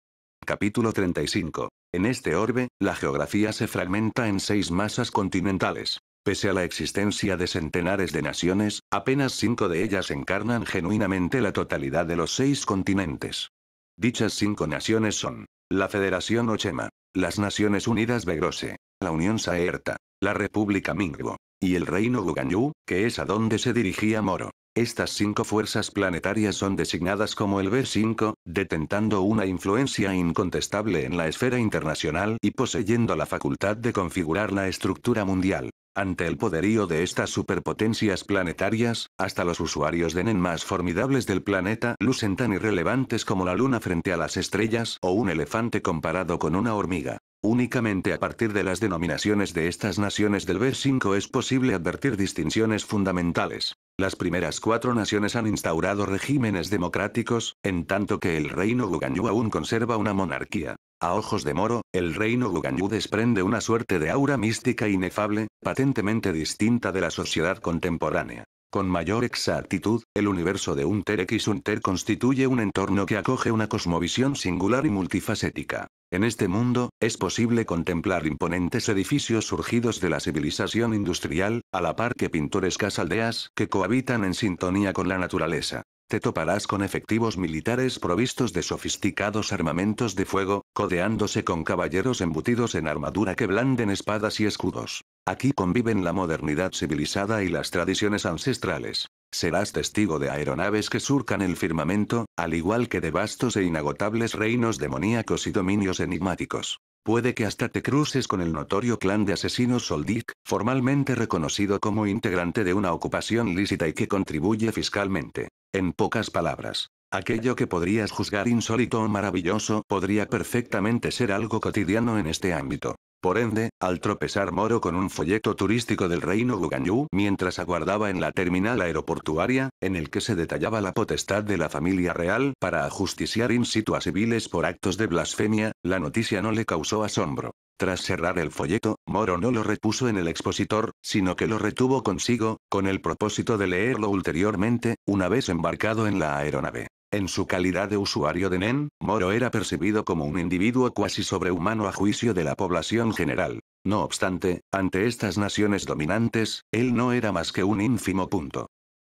[SPEAKER 2] Capítulo 35. En este orbe, la geografía se fragmenta en 6 masas continentales. Pese a la existencia de centenares de naciones, apenas 5 de ellas encarnan genuinamente la totalidad de los 6 continentes. Dichas 5 naciones son: la Federación Ochema, las Naciones Unidas Begrose, la Unión Saerta, la República Mingbo, y el Reino Guganyu, que es a donde se dirigía Moro. Estas 5 fuerzas planetarias son designadas como el B5, detentando una influencia incontestable en la esfera internacional y poseyendo la facultad de configurar la estructura mundial. Ante el poderío de estas superpotencias planetarias, hasta los usuarios de Nen más formidables del planeta lucen tan irrelevantes como la luna frente a las estrellas o un elefante comparado con una hormiga. Únicamente a partir de las denominaciones de estas naciones del B5 es posible advertir distinciones fundamentales. Las primeras 4 naciones han instaurado regímenes democráticos, en tanto que el reino Guganyu aún conserva una monarquía. A ojos de Moro, el reino Guganyu desprende una suerte de aura mística inefable, patentemente distinta de la sociedad contemporánea. Con mayor exactitud, el universo de Unter X Unter constituye un entorno que acoge una cosmovisión singular y multifacética. En este mundo, es posible contemplar imponentes edificios surgidos de la civilización industrial, a la par que pintorescas aldeas que cohabitan en sintonía con la naturaleza. Te toparás con efectivos militares provistos de sofisticados armamentos de fuego, codeándose con caballeros embutidos en armadura que blanden espadas y escudos. Aquí conviven la modernidad civilizada y las tradiciones ancestrales. Serás testigo de aeronaves que surcan el firmamento, al igual que de vastos e inagotables reinos demoníacos y dominios enigmáticos. Puede que hasta te cruces con el notorio clan de asesinos Soldik, formalmente reconocido como integrante de una ocupación lícita y que contribuye fiscalmente. En pocas palabras, aquello que podrías juzgar insólito o maravilloso podría perfectamente ser algo cotidiano en este ámbito. Por ende, al tropezar Moro con un folleto turístico del reino Guganyu mientras aguardaba en la terminal aeroportuaria, en el que se detallaba la potestad de la familia real para ajusticiar in situ a civiles por actos de blasfemia, la noticia no le causó asombro. Tras cerrar el folleto, Moro no lo repuso en el expositor, sino que lo retuvo consigo, con el propósito de leerlo ulteriormente, una vez embarcado en la aeronave. En su calidad de usuario de Nen, Moro era percibido como un individuo cuasi sobrehumano a juicio de la población general. No obstante, ante estas naciones dominantes, él no era más que un ínfimo punto.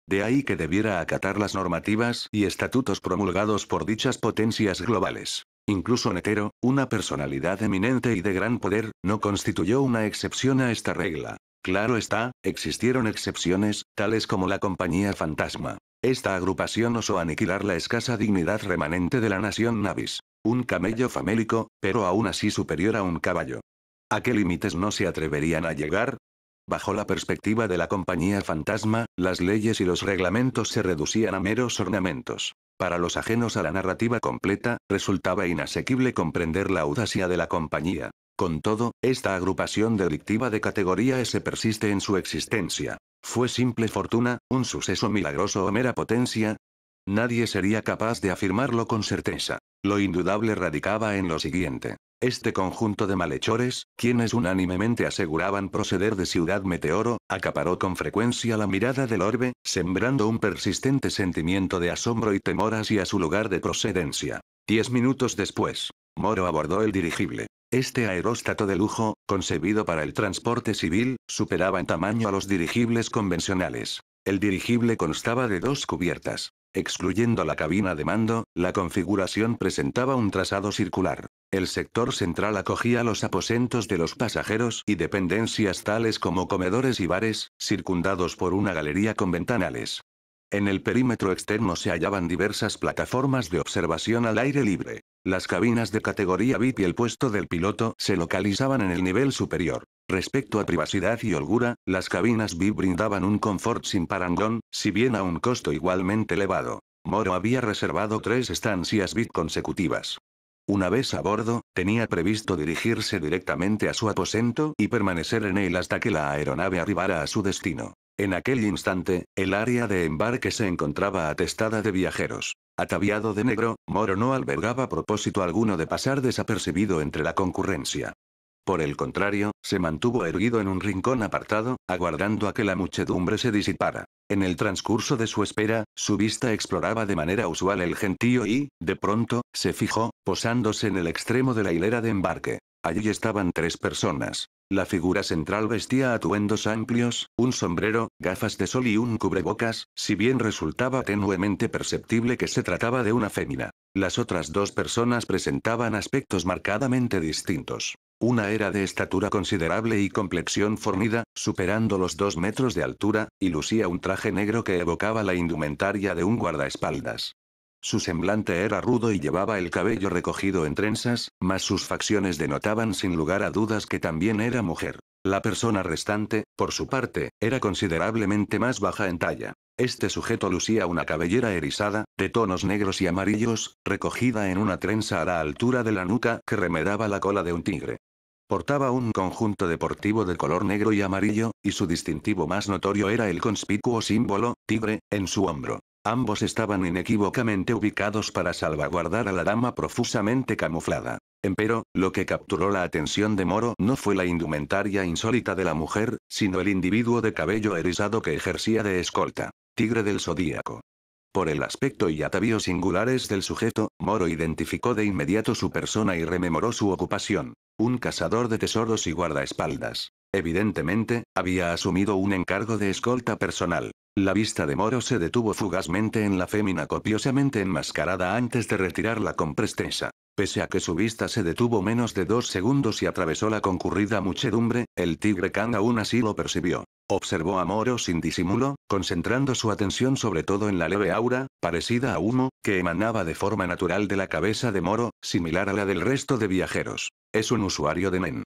[SPEAKER 2] De ahí que debiera acatar las normativas y estatutos promulgados por dichas potencias globales. Incluso Netero, una personalidad eminente y de gran poder, no constituyó una excepción a esta regla. Claro está, existieron excepciones, tales como la Compañía Fantasma. Esta agrupación osó aniquilar la escasa dignidad remanente de la nación Navis. Un camello famélico, pero aún así superior a un caballo. ¿A qué límites no se atreverían a llegar? Bajo la perspectiva de la Compañía Fantasma, las leyes y los reglamentos se reducían a meros ornamentos. Para los ajenos a la narrativa completa, resultaba inasequible comprender la audacia de la compañía. Con todo, esta agrupación delictiva de categoría S persiste en su existencia. ¿Fue simple fortuna, un suceso milagroso o mera potencia? Nadie sería capaz de afirmarlo con certeza. Lo indudable radicaba en lo siguiente. Este conjunto de malhechores, quienes unánimemente aseguraban proceder de Ciudad Meteoro, acaparó con frecuencia la mirada del orbe, sembrando un persistente sentimiento de asombro y temor hacia su lugar de procedencia. 10 minutos después, Moro abordó el dirigible. Este aeróstato de lujo, concebido para el transporte civil, superaba en tamaño a los dirigibles convencionales. El dirigible constaba de 2 cubiertas. Excluyendo la cabina de mando, la configuración presentaba un trazado circular. El sector central acogía los aposentos de los pasajeros y dependencias tales como comedores y bares, circundados por una galería con ventanales. En el perímetro externo se hallaban diversas plataformas de observación al aire libre. Las cabinas de categoría VIP y el puesto del piloto se localizaban en el nivel superior. Respecto a privacidad y holgura, las cabinas VIP brindaban un confort sin parangón, si bien a un costo igualmente elevado. Moro había reservado 3 estancias VIP consecutivas. Una vez a bordo, tenía previsto dirigirse directamente a su aposento y permanecer en él hasta que la aeronave arribara a su destino. En aquel instante, el área de embarque se encontraba atestada de viajeros. Ataviado de negro, Moro no albergaba propósito alguno de pasar desapercibido entre la concurrencia. Por el contrario, se mantuvo erguido en un rincón apartado, aguardando a que la muchedumbre se disipara. En el transcurso de su espera, su vista exploraba de manera usual el gentío y, de pronto, se fijó, posándose en el extremo de la hilera de embarque. Allí estaban 3 personas. La figura central vestía atuendos amplios, un sombrero, gafas de sol y un cubrebocas, si bien resultaba tenuemente perceptible que se trataba de una fémina. Las otras 2 personas presentaban aspectos marcadamente distintos. Una era de estatura considerable y complexión fornida, superando los 2 metros de altura, y lucía un traje negro que evocaba la indumentaria de un guardaespaldas. Su semblante era rudo y llevaba el cabello recogido en trenzas, mas sus facciones denotaban sin lugar a dudas que también era mujer. La persona restante, por su parte, era considerablemente más baja en talla. Este sujeto lucía una cabellera erizada, de tonos negros y amarillos, recogida en una trenza a la altura de la nuca que remedaba la cola de un tigre. Portaba un conjunto deportivo de color negro y amarillo, y su distintivo más notorio era el conspicuo símbolo, tigre, en su hombro. Ambos estaban inequívocamente ubicados para salvaguardar a la dama profusamente camuflada. Empero, lo que capturó la atención de Moro no fue la indumentaria insólita de la mujer, sino el individuo de cabello erizado que ejercía de escolta. Tigre del Zodíaco. Por el aspecto y atavío singulares del sujeto, Moro identificó de inmediato su persona y rememoró su ocupación. Un cazador de tesoros y guardaespaldas. Evidentemente, había asumido un encargo de escolta personal. La vista de Moro se detuvo fugazmente en la fémina copiosamente enmascarada antes de retirarla con presteza. Pese a que su vista se detuvo menos de 2 segundos y atravesó la concurrida muchedumbre, el tigre Kang aún así lo percibió. Observó a Moro sin disimulo, concentrando su atención sobre todo en la leve aura, parecida a humo, que emanaba de forma natural de la cabeza de Moro, similar a la del resto de viajeros. Es un usuario de Nen.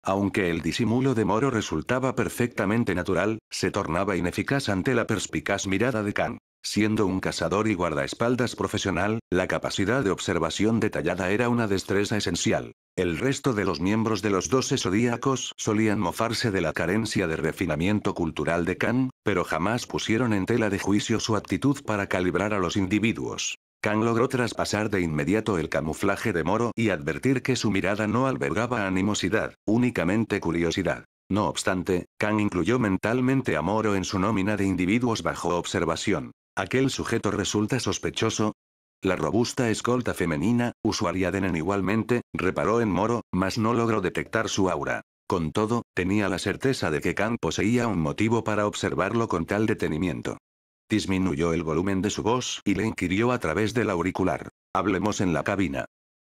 [SPEAKER 2] Aunque el disimulo de Moro resultaba perfectamente natural, se tornaba ineficaz ante la perspicaz mirada de Kang. Siendo un cazador y guardaespaldas profesional, la capacidad de observación detallada era una destreza esencial. El resto de los miembros de los 12 zodíacos solían mofarse de la carencia de refinamiento cultural de Kang, pero jamás pusieron en tela de juicio su aptitud para calibrar a los individuos. Kang logró traspasar de inmediato el camuflaje de Moro y advertir que su mirada no albergaba animosidad, únicamente curiosidad. No obstante, Kang incluyó mentalmente a Moro en su nómina de individuos bajo observación. ¿Aquel sujeto resulta sospechoso? La robusta escolta femenina, usuaria de Nen igualmente, reparó en Moro, mas no logró detectar su aura. Con todo, tenía la certeza de que Kang poseía un motivo para observarlo con tal detenimiento. Disminuyó el volumen de su voz y le inquirió a través del auricular. Hablemos en la cabina.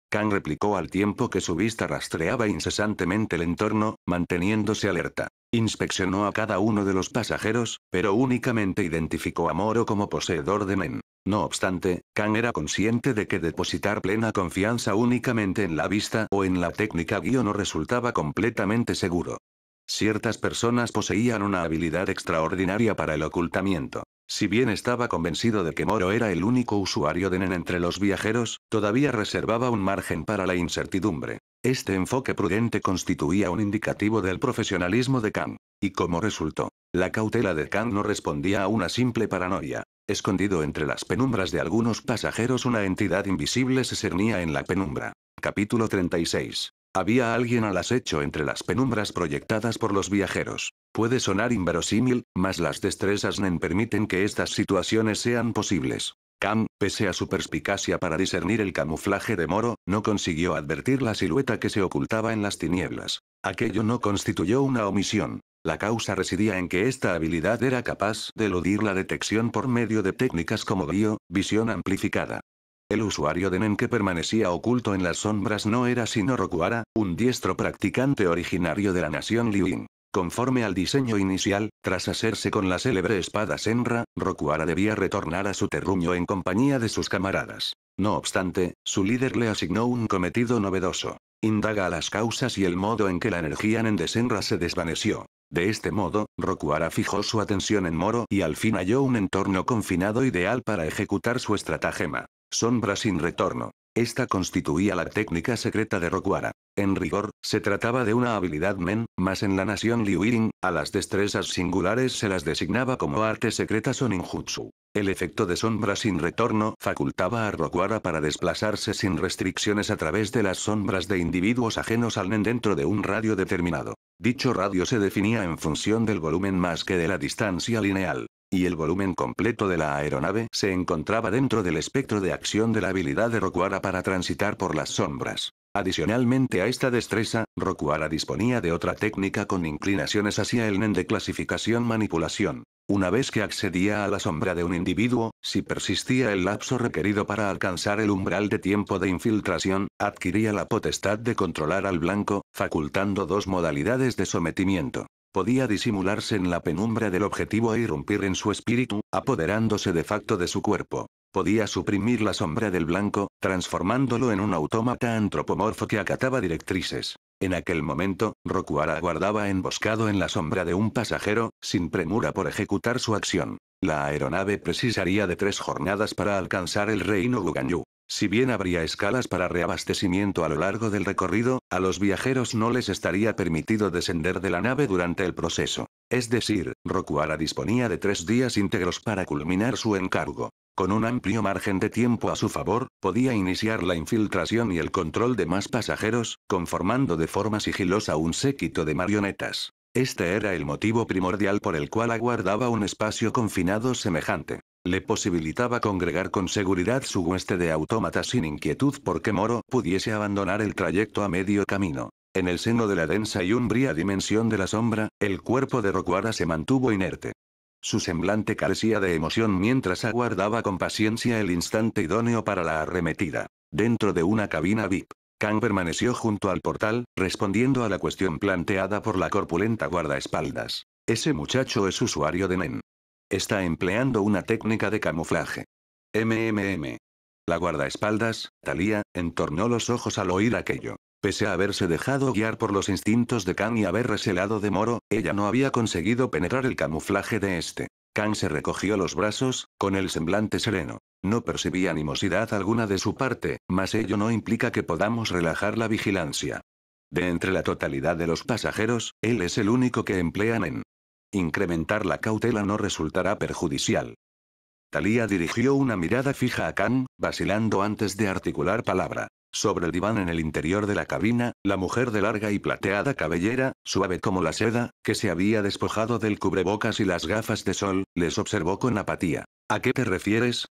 [SPEAKER 2] Kang replicó al tiempo que su vista rastreaba incesantemente el entorno, manteniéndose alerta. Inspeccionó a cada uno de los pasajeros, pero únicamente identificó a Moro como poseedor de Nen. No obstante, Kang era consciente de que depositar plena confianza únicamente en la vista o en la técnica guión no resultaba completamente seguro. Ciertas personas poseían una habilidad extraordinaria para el ocultamiento. Si bien estaba convencido de que Moro era el único usuario de Nen entre los viajeros, todavía reservaba un margen para la incertidumbre. Este enfoque prudente constituía un indicativo del profesionalismo de Kang. Y como resultó, la cautela de Kang no respondía a una simple paranoia. Escondido entre las penumbras de algunos pasajeros, una entidad invisible se cernía en la penumbra. Capítulo 36. Había alguien al acecho entre las penumbras proyectadas por los viajeros. Puede sonar inverosímil, mas las destrezas Nen permiten que estas situaciones sean posibles. Kang, pese a su perspicacia para discernir el camuflaje de Moro, no consiguió advertir la silueta que se ocultaba en las tinieblas. Aquello no constituyó una omisión. La causa residía en que esta habilidad era capaz de eludir la detección por medio de técnicas como visión amplificada. El usuario de Nen que permanecía oculto en las sombras no era sino Rokuara, un diestro practicante originario de la nación Liuyin. Conforme al diseño inicial, tras hacerse con la célebre espada Senra, Rokuara debía retornar a su terruño en compañía de sus camaradas. No obstante, su líder le asignó un cometido novedoso. Indaga a las causas y el modo en que la energía Nen de Senra se desvaneció. De este modo, Rokuara fijó su atención en Moro y al fin halló un entorno confinado ideal para ejecutar su estratagema. Sombra sin retorno. Esta constituía la técnica secreta de Rokuara. En rigor, se trataba de una habilidad Nen, mas en la nación Liuyin, a las destrezas singulares se las designaba como artes secretas o ninjutsu. El efecto de sombra sin retorno facultaba a Rokuara para desplazarse sin restricciones a través de las sombras de individuos ajenos al Nen dentro de un radio determinado. Dicho radio se definía en función del volumen más que de la distancia lineal. Y el volumen completo de la aeronave se encontraba dentro del espectro de acción de la habilidad de Rokuara para transitar por las sombras. Adicionalmente a esta destreza, Rokuara disponía de otra técnica con inclinaciones hacia el Nen de clasificación manipulación. Una vez que accedía a la sombra de un individuo, si persistía el lapso requerido para alcanzar el umbral de tiempo de infiltración, adquiría la potestad de controlar al blanco, facultando dos modalidades de sometimiento. Podía disimularse en la penumbra del objetivo e irrumpir en su espíritu, apoderándose de facto de su cuerpo. Podía suprimir la sombra del blanco, transformándolo en un autómata antropomorfo que acataba directrices. En aquel momento, Rokuara aguardaba emboscado en la sombra de un pasajero, sin premura por ejecutar su acción. La aeronave precisaría de 3 jornadas para alcanzar el reino Guganyu. Si bien habría escalas para reabastecimiento a lo largo del recorrido, a los viajeros no les estaría permitido descender de la nave durante el proceso. Es decir, Rokuara disponía de 3 días íntegros para culminar su encargo. Con un amplio margen de tiempo a su favor, podía iniciar la infiltración y el control de más pasajeros, conformando de forma sigilosa un séquito de marionetas. Este era el motivo primordial por el cual aguardaba un espacio confinado semejante. Le posibilitaba congregar con seguridad su hueste de autómatas sin inquietud porque Moro pudiese abandonar el trayecto a medio camino. En el seno de la densa y umbría dimensión de la sombra, el cuerpo de Rokuara se mantuvo inerte. Su semblante carecía de emoción mientras aguardaba con paciencia el instante idóneo para la arremetida. Dentro de una cabina VIP, Kang permaneció junto al portal, respondiendo a la cuestión planteada por la corpulenta guardaespaldas. Ese muchacho es usuario de Nen. Está empleando una técnica de camuflaje. La guardaespaldas, Thalía, entornó los ojos al oír aquello. Pese a haberse dejado guiar por los instintos de Kang y haber recelado de Moro, ella no había conseguido penetrar el camuflaje de este. Kang se recogió los brazos, con el semblante sereno. No percibí animosidad alguna de su parte, mas ello no implica que podamos relajar la vigilancia. De entre la totalidad de los pasajeros, él es el único que emplea Nen. Incrementar la cautela no resultará perjudicial. Thalía dirigió una mirada fija a Kang, vacilando antes de articular palabra. Sobre el diván en el interior de la cabina, la mujer de larga y plateada cabellera, suave como la seda, que se había despojado del cubrebocas y las gafas de sol, les observó con apatía. ¿A qué te refieres?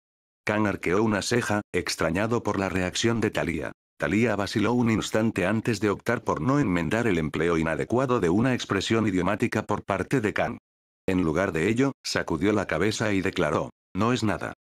[SPEAKER 2] Kang arqueó una ceja, extrañado por la reacción de Thalía. Thalía vaciló un instante antes de optar por no enmendar el empleo inadecuado de una expresión idiomática por parte de Kang. En lugar de ello, sacudió la cabeza y declaró, no es nada.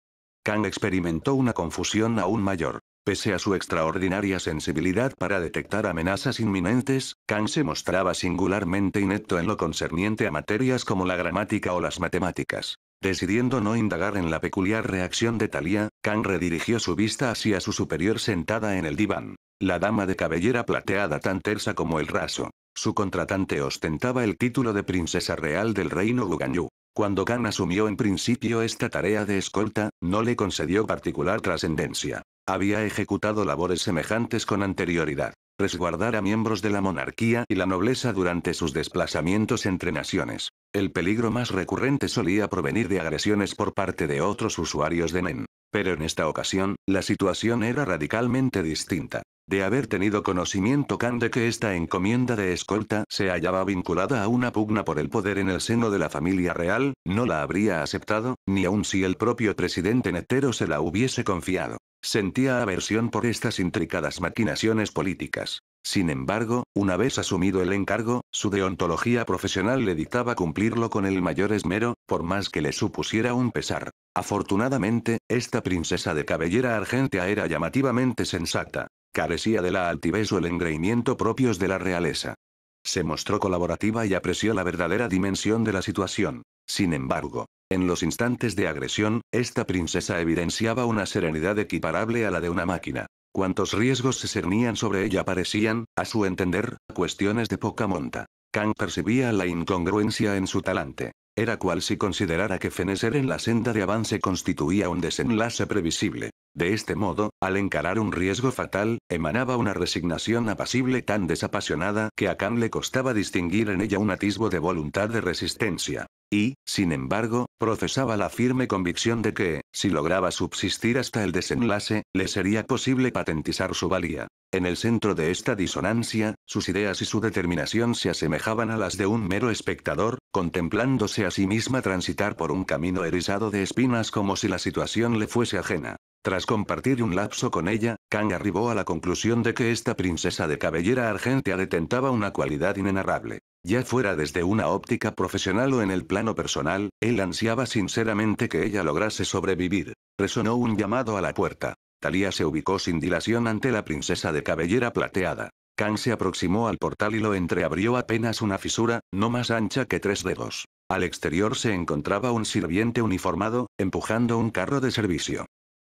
[SPEAKER 2] Kang experimentó una confusión aún mayor. Pese a su extraordinaria sensibilidad para detectar amenazas inminentes, Kang se mostraba singularmente inepto en lo concerniente a materias como la gramática o las matemáticas. Decidiendo no indagar en la peculiar reacción de Thalía, Kang redirigió su vista hacia su superior sentada en el diván. La dama de cabellera plateada tan tersa como el raso. Su contratante ostentaba el título de princesa real del reino Guganyu. Cuando Kang asumió en principio esta tarea de escolta, no le concedió particular trascendencia. Había ejecutado labores semejantes con anterioridad. resguardar a miembros de la monarquía y la nobleza durante sus desplazamientos entre naciones. El peligro más recurrente solía provenir de agresiones por parte de otros usuarios de Nen. Pero en esta ocasión, la situación era radicalmente distinta. De haber tenido conocimiento Kang de que esta encomienda de escolta se hallaba vinculada a una pugna por el poder en el seno de la familia real, no la habría aceptado, ni aun si el propio presidente Netero se la hubiese confiado. Sentía aversión por estas intricadas maquinaciones políticas. Sin embargo, una vez asumido el encargo, su deontología profesional le dictaba cumplirlo con el mayor esmero, por más que le supusiera un pesar. Afortunadamente, esta princesa de cabellera argentea era llamativamente sensata. Carecía de la altivez o el engreimiento propios de la realeza. Se mostró colaborativa y apreció la verdadera dimensión de la situación. Sin embargo, en los instantes de agresión, esta princesa evidenciaba una serenidad equiparable a la de una máquina. Cuantos riesgos se cernían sobre ella parecían, a su entender, cuestiones de poca monta. Kang percibía la incongruencia en su talante. Era cual si considerara que fenecer en la senda de avance constituía un desenlace previsible. De este modo, al encarar un riesgo fatal, emanaba una resignación apacible tan desapasionada que a Kang le costaba distinguir en ella un atisbo de voluntad de resistencia. Y, sin embargo, profesaba la firme convicción de que, si lograba subsistir hasta el desenlace, le sería posible patentizar su valía. En el centro de esta disonancia, sus ideas y su determinación se asemejaban a las de un mero espectador, contemplándose a sí misma transitar por un camino erizado de espinas como si la situación le fuese ajena. Tras compartir un lapso con ella, Kang arribó a la conclusión de que esta princesa de cabellera argentea detentaba una cualidad inenarrable. Ya fuera desde una óptica profesional o en el plano personal, él ansiaba sinceramente que ella lograse sobrevivir. Resonó un llamado a la puerta. Thalía se ubicó sin dilación ante la princesa de cabellera plateada. Kang se aproximó al portal y lo entreabrió apenas una fisura, no más ancha que 3 dedos. Al exterior se encontraba un sirviente uniformado, empujando un carro de servicio.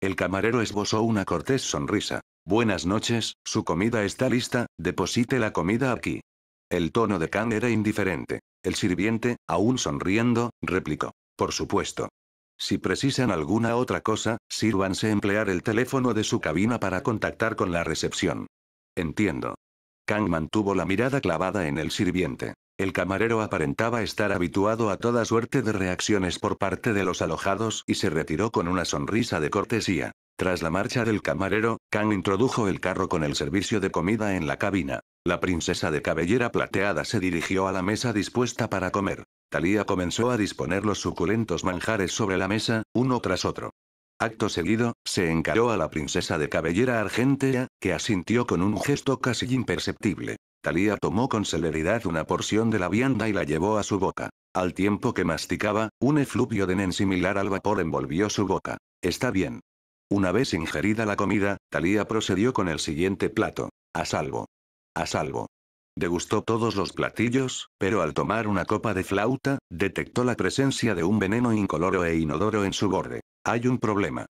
[SPEAKER 2] El camarero esbozó una cortés sonrisa. Buenas noches, su comida está lista, deposite la comida aquí. El tono de Kang era indiferente. El sirviente, aún sonriendo, replicó. Por supuesto. Si precisan alguna otra cosa, sírvanse emplear el teléfono de su cabina para contactar con la recepción. Entiendo. Kang mantuvo la mirada clavada en el sirviente. El camarero aparentaba estar habituado a toda suerte de reacciones por parte de los alojados y se retiró con una sonrisa de cortesía. Tras la marcha del camarero, Kang introdujo el carro con el servicio de comida en la cabina. La princesa de cabellera plateada se dirigió a la mesa dispuesta para comer. Thalía comenzó a disponer los suculentos manjares sobre la mesa, uno tras otro. Acto seguido, se encaró a la princesa de cabellera argentea, que asintió con un gesto casi imperceptible. Thalía tomó con celeridad una porción de la vianda y la llevó a su boca. Al tiempo que masticaba, un efluvio de nen similar al vapor envolvió su boca. Está bien. Una vez ingerida la comida, Thalía procedió con el siguiente plato. A salvo. A salvo. Degustó todos los platillos, pero al tomar una copa de flauta, detectó la presencia de un veneno incoloro e inodoro en su borde. Hay un problema.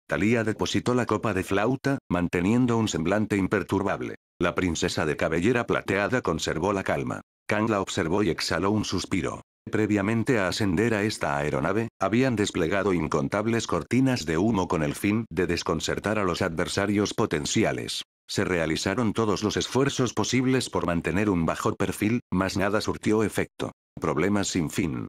[SPEAKER 2] Thalía depositó la copa de flauta, manteniendo un semblante imperturbable. La princesa de cabellera plateada conservó la calma. Kang la observó y exhaló un suspiro. Previamente a ascender a esta aeronave, habían desplegado incontables cortinas de humo con el fin de desconcertar a los adversarios potenciales. Se realizaron todos los esfuerzos posibles por mantener un bajo perfil, mas nada surtió efecto. Problemas sin fin.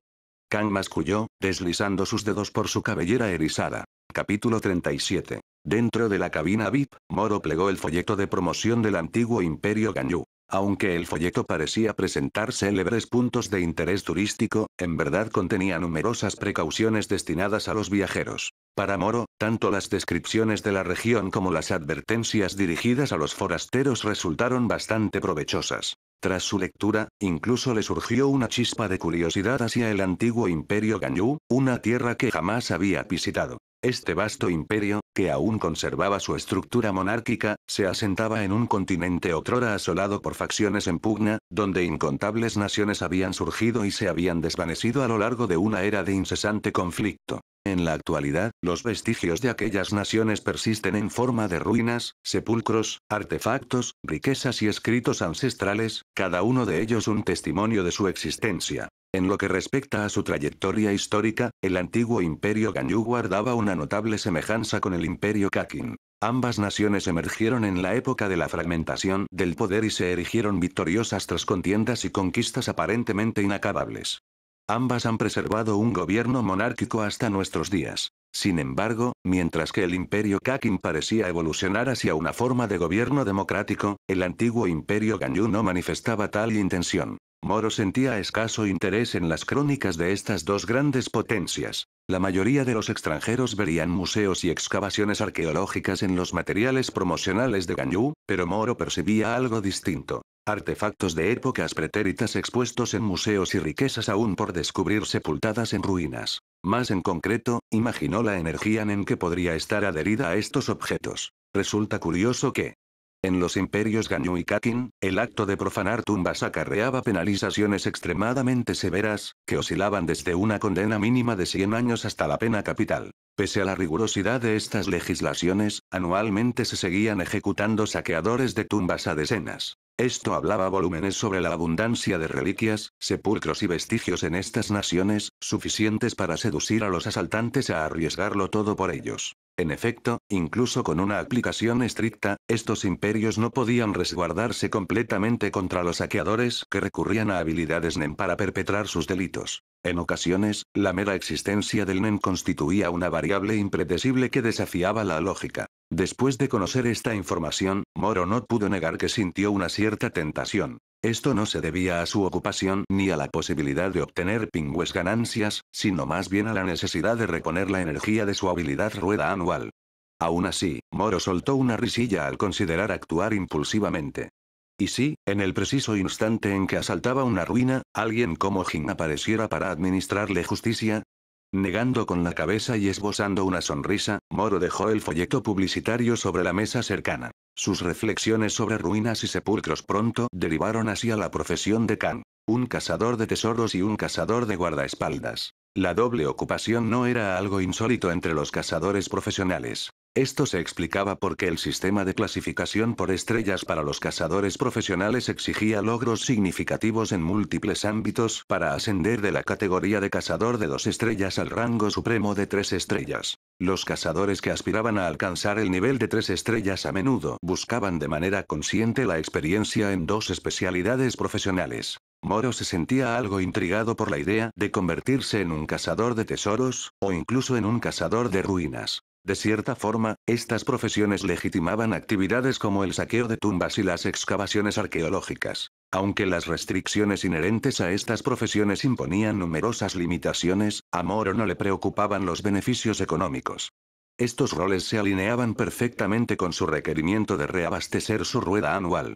[SPEAKER 2] Kang masculló, deslizando sus dedos por su cabellera erizada. Capítulo 37. Dentro de la cabina VIP, Moro plegó el folleto de promoción del antiguo Imperio Ganyu. Aunque el folleto parecía presentar célebres puntos de interés turístico, en verdad contenía numerosas precauciones destinadas a los viajeros. Para Moro, tanto las descripciones de la región como las advertencias dirigidas a los forasteros resultaron bastante provechosas. Tras su lectura, incluso le surgió una chispa de curiosidad hacia el antiguo Imperio Ganyu, una tierra que jamás había visitado. Este vasto imperio, que aún conservaba su estructura monárquica, se asentaba en un continente otrora asolado por facciones en pugna, donde incontables naciones habían surgido y se habían desvanecido a lo largo de una era de incesante conflicto. En la actualidad, los vestigios de aquellas naciones persisten en forma de ruinas, sepulcros, artefactos, riquezas y escritos ancestrales, cada uno de ellos un testimonio de su existencia. En lo que respecta a su trayectoria histórica, el antiguo Imperio Ganyu guardaba una notable semejanza con el Imperio Kakin. Ambas naciones emergieron en la época de la fragmentación del poder y se erigieron victoriosas tras contiendas y conquistas aparentemente inacabables. Ambas han preservado un gobierno monárquico hasta nuestros días. Sin embargo, mientras que el imperio Kakin parecía evolucionar hacia una forma de gobierno democrático, el antiguo imperio Ganyu no manifestaba tal intención. Moro sentía escaso interés en las crónicas de estas dos grandes potencias. La mayoría de los extranjeros verían museos y excavaciones arqueológicas en los materiales promocionales de Ganyu, pero Moro percibía algo distinto. Artefactos de épocas pretéritas expuestos en museos y riquezas aún por descubrir sepultadas en ruinas. Más en concreto, imaginó la energía en que podría estar adherida a estos objetos. Resulta curioso que, en los imperios Ganyu y Kakin, el acto de profanar tumbas acarreaba penalizaciones extremadamente severas, que oscilaban desde una condena mínima de 100 años hasta la pena capital. Pese a la rigurosidad de estas legislaciones, anualmente se seguían ejecutando saqueadores de tumbas a decenas. Esto hablaba volúmenes sobre la abundancia de reliquias, sepulcros y vestigios en estas naciones, suficientes para seducir a los asaltantes a arriesgarlo todo por ellos. En efecto, incluso con una aplicación estricta, estos imperios no podían resguardarse completamente contra los saqueadores que recurrían a habilidades NEN para perpetrar sus delitos. En ocasiones, la mera existencia del NEN constituía una variable impredecible que desafiaba la lógica. Después de conocer esta información, Moro no pudo negar que sintió una cierta tentación. Esto no se debía a su ocupación ni a la posibilidad de obtener pingües ganancias, sino más bien a la necesidad de reponer la energía de su habilidad rueda anual. Aún así, Moro soltó una risilla al considerar actuar impulsivamente. Y si, en el preciso instante en que asaltaba una ruina, alguien como Jin apareciera para administrarle justicia. Negando con la cabeza y esbozando una sonrisa, Moro dejó el folleto publicitario sobre la mesa cercana. Sus reflexiones sobre ruinas y sepulcros pronto derivaron hacia la profesión de Kan. Un cazador de tesoros y un cazador de guardaespaldas. La doble ocupación no era algo insólito entre los cazadores profesionales. Esto se explicaba porque el sistema de clasificación por estrellas para los cazadores profesionales exigía logros significativos en múltiples ámbitos para ascender de la categoría de cazador de 2 estrellas al rango supremo de 3 estrellas. Los cazadores que aspiraban a alcanzar el nivel de 3 estrellas a menudo buscaban de manera consciente la experiencia en 2 especialidades profesionales. Moro se sentía algo intrigado por la idea de convertirse en un cazador de tesoros, o incluso en un cazador de ruinas. De cierta forma, estas profesiones legitimaban actividades como el saqueo de tumbas y las excavaciones arqueológicas. Aunque las restricciones inherentes a estas profesiones imponían numerosas limitaciones, a Moro no le preocupaban los beneficios económicos. Estos roles se alineaban perfectamente con su requerimiento de reabastecer su rueda anual.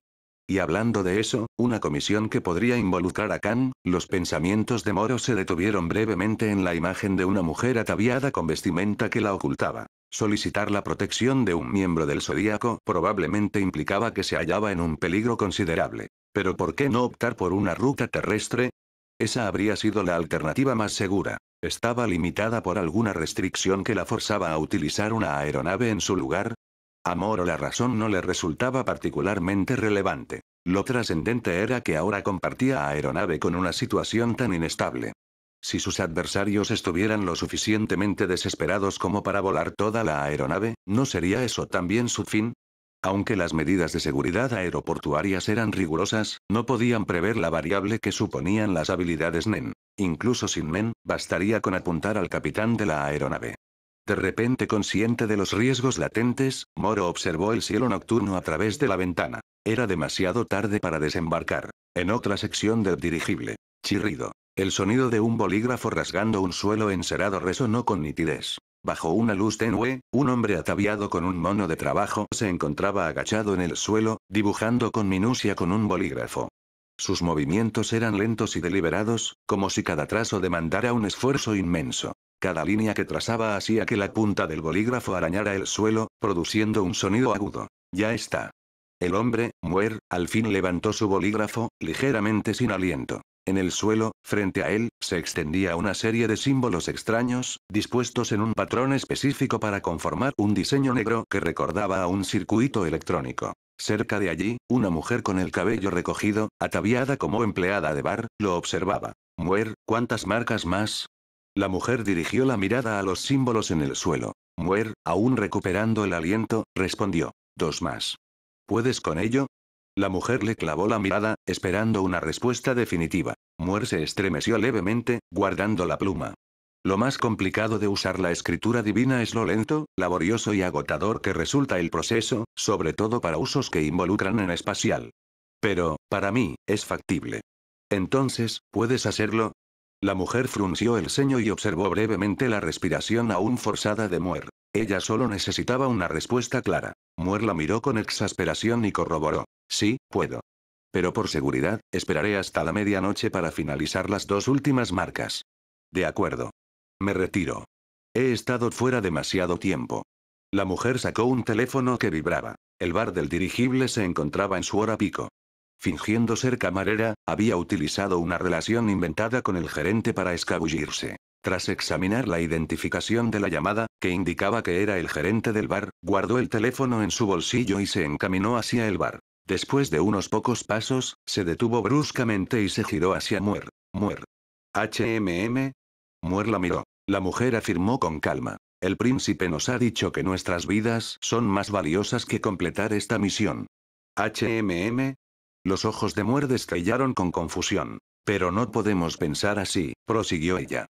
[SPEAKER 2] Y hablando de eso, una comisión que podría involucrar a Kan, los pensamientos de Moro se detuvieron brevemente en la imagen de una mujer ataviada con vestimenta que la ocultaba. Solicitar la protección de un miembro del Zodíaco probablemente implicaba que se hallaba en un peligro considerable. Pero ¿por qué no optar por una ruta terrestre? Esa habría sido la alternativa más segura. ¿Estaba limitada por alguna restricción que la forzaba a utilizar una aeronave en su lugar? A Moro la razón no le resultaba particularmente relevante. Lo trascendente era que ahora compartía aeronave con una situación tan inestable. Si sus adversarios estuvieran lo suficientemente desesperados como para volar toda la aeronave, ¿no sería eso también su fin? Aunque las medidas de seguridad aeroportuarias eran rigurosas, no podían prever la variable que suponían las habilidades NEN. Incluso sin NEN, bastaría con apuntar al capitán de la aeronave. De repente consciente de los riesgos latentes, Moro observó el cielo nocturno a través de la ventana. Era demasiado tarde para desembarcar. En otra sección del dirigible. Chirrido. El sonido de un bolígrafo rasgando un suelo encerado resonó con nitidez. Bajo una luz tenue, un hombre ataviado con un mono de trabajo se encontraba agachado en el suelo, dibujando con minucia con un bolígrafo. Sus movimientos eran lentos y deliberados, como si cada trazo demandara un esfuerzo inmenso. Cada línea que trazaba hacía que la punta del bolígrafo arañara el suelo, produciendo un sonido agudo. Ya está. El hombre, Muer, al fin levantó su bolígrafo, ligeramente sin aliento. En el suelo, frente a él, se extendía una serie de símbolos extraños, dispuestos en un patrón específico para conformar un diseño negro que recordaba a un circuito electrónico. Cerca de allí, una mujer con el cabello recogido, ataviada como empleada de bar, lo observaba. Muer, ¿cuántas marcas más? La mujer dirigió la mirada a los símbolos en el suelo. Muer, aún recuperando el aliento, respondió. 2 más. ¿Puedes con ello? La mujer le clavó la mirada, esperando una respuesta definitiva. Muer se estremeció levemente, guardando la pluma. Lo más complicado de usar la escritura divina es lo lento, laborioso y agotador que resulta el proceso, sobre todo para usos que involucran en espacial. Pero, para mí, es factible. Entonces, ¿puedes hacerlo? La mujer frunció el ceño y observó brevemente la respiración aún forzada de Muer. Ella solo necesitaba una respuesta clara. Muer la miró con exasperación y corroboró. Sí, puedo. Pero por seguridad, esperaré hasta la medianoche para finalizar las 2 últimas marcas. De acuerdo. Me retiro. He estado fuera demasiado tiempo. La mujer sacó un teléfono que vibraba. El bar del dirigible se encontraba en su hora pico. Fingiendo ser camarera, había utilizado una relación inventada con el gerente para escabullirse. Tras examinar la identificación de la llamada, que indicaba que era el gerente del bar, guardó el teléfono en su bolsillo y se encaminó hacia el bar. Después de unos pocos pasos, se detuvo bruscamente y se giró hacia Muer. Muer. ¿HMM? Muer la miró. La mujer afirmó con calma. El príncipe nos ha dicho que nuestras vidas son más valiosas que completar esta misión. ¿HMM? Los ojos de Muer destrellaron con confusión. Pero no podemos pensar así, prosiguió ella.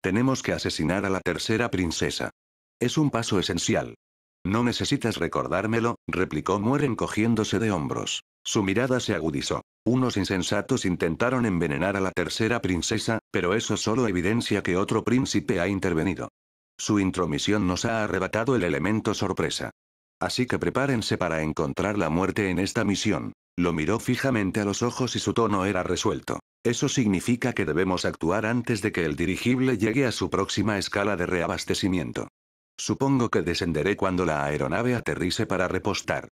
[SPEAKER 2] Tenemos que asesinar a la tercera princesa. Es un paso esencial. No necesitas recordármelo, replicó Muer encogiéndose de hombros. Su mirada se agudizó. Unos insensatos intentaron envenenar a la tercera princesa, pero eso solo evidencia que otro príncipe ha intervenido. Su intromisión nos ha arrebatado el elemento sorpresa. Así que prepárense para encontrar la muerte en esta misión. Lo miró fijamente a los ojos y su tono era resuelto. Eso significa que debemos actuar antes de que el dirigible llegue a su próxima escala de reabastecimiento. Supongo que descenderé cuando la aeronave aterrice para repostar.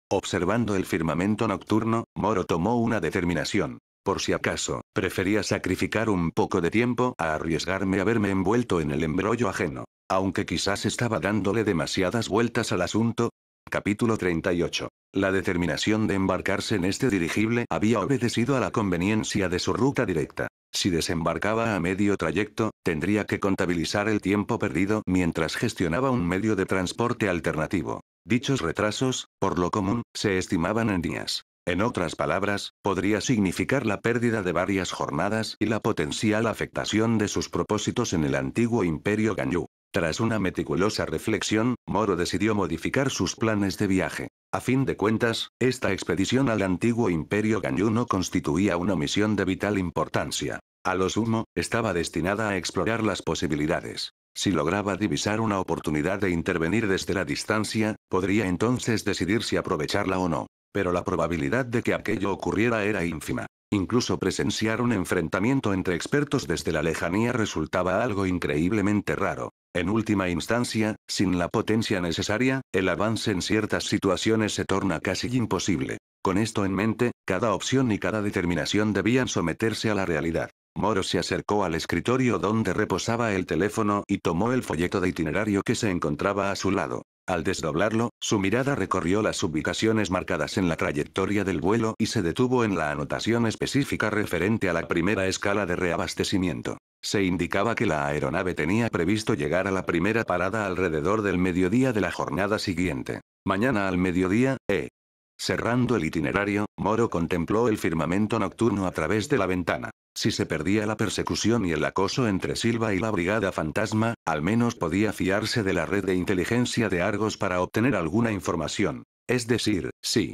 [SPEAKER 2] Observando el firmamento nocturno, Moro tomó una determinación. Por si acaso, prefería sacrificar un poco de tiempo a arriesgarme a verme envuelto en el embrollo ajeno. Aunque quizás estaba dándole demasiadas vueltas al asunto. Capítulo 38. La determinación de embarcarse en este dirigible había obedecido a la conveniencia de su ruta directa. Si desembarcaba a medio trayecto, tendría que contabilizar el tiempo perdido mientras gestionaba un medio de transporte alternativo. Dichos retrasos, por lo común, se estimaban en días. En otras palabras, podría significar la pérdida de varias jornadas y la potencial afectación de sus propósitos en el antiguo imperio Ganyu. Tras una meticulosa reflexión, Moro decidió modificar sus planes de viaje. A fin de cuentas, esta expedición al antiguo imperio Ganyu no constituía una misión de vital importancia. A lo sumo, estaba destinada a explorar las posibilidades. Si lograba divisar una oportunidad de intervenir desde la distancia, podría entonces decidir si aprovecharla o no. Pero la probabilidad de que aquello ocurriera era ínfima. Incluso presenciar un enfrentamiento entre expertos desde la lejanía resultaba algo increíblemente raro. En última instancia, sin la potencia necesaria, el avance en ciertas situaciones se torna casi imposible. Con esto en mente, cada opción y cada determinación debían someterse a la realidad. Moro se acercó al escritorio donde reposaba el teléfono y tomó el folleto de itinerario que se encontraba a su lado. Al desdoblarlo, su mirada recorrió las ubicaciones marcadas en la trayectoria del vuelo y se detuvo en la anotación específica referente a la primera escala de reabastecimiento. Se indicaba que la aeronave tenía previsto llegar a la primera parada alrededor del mediodía de la jornada siguiente. Mañana al mediodía, Cerrando el itinerario, Moro contempló el firmamento nocturno a través de la ventana. Si se perdía la persecución y el acoso entre Silva y la Brigada Fantasma, al menos podía fiarse de la red de inteligencia de Argos para obtener alguna información. Es decir, si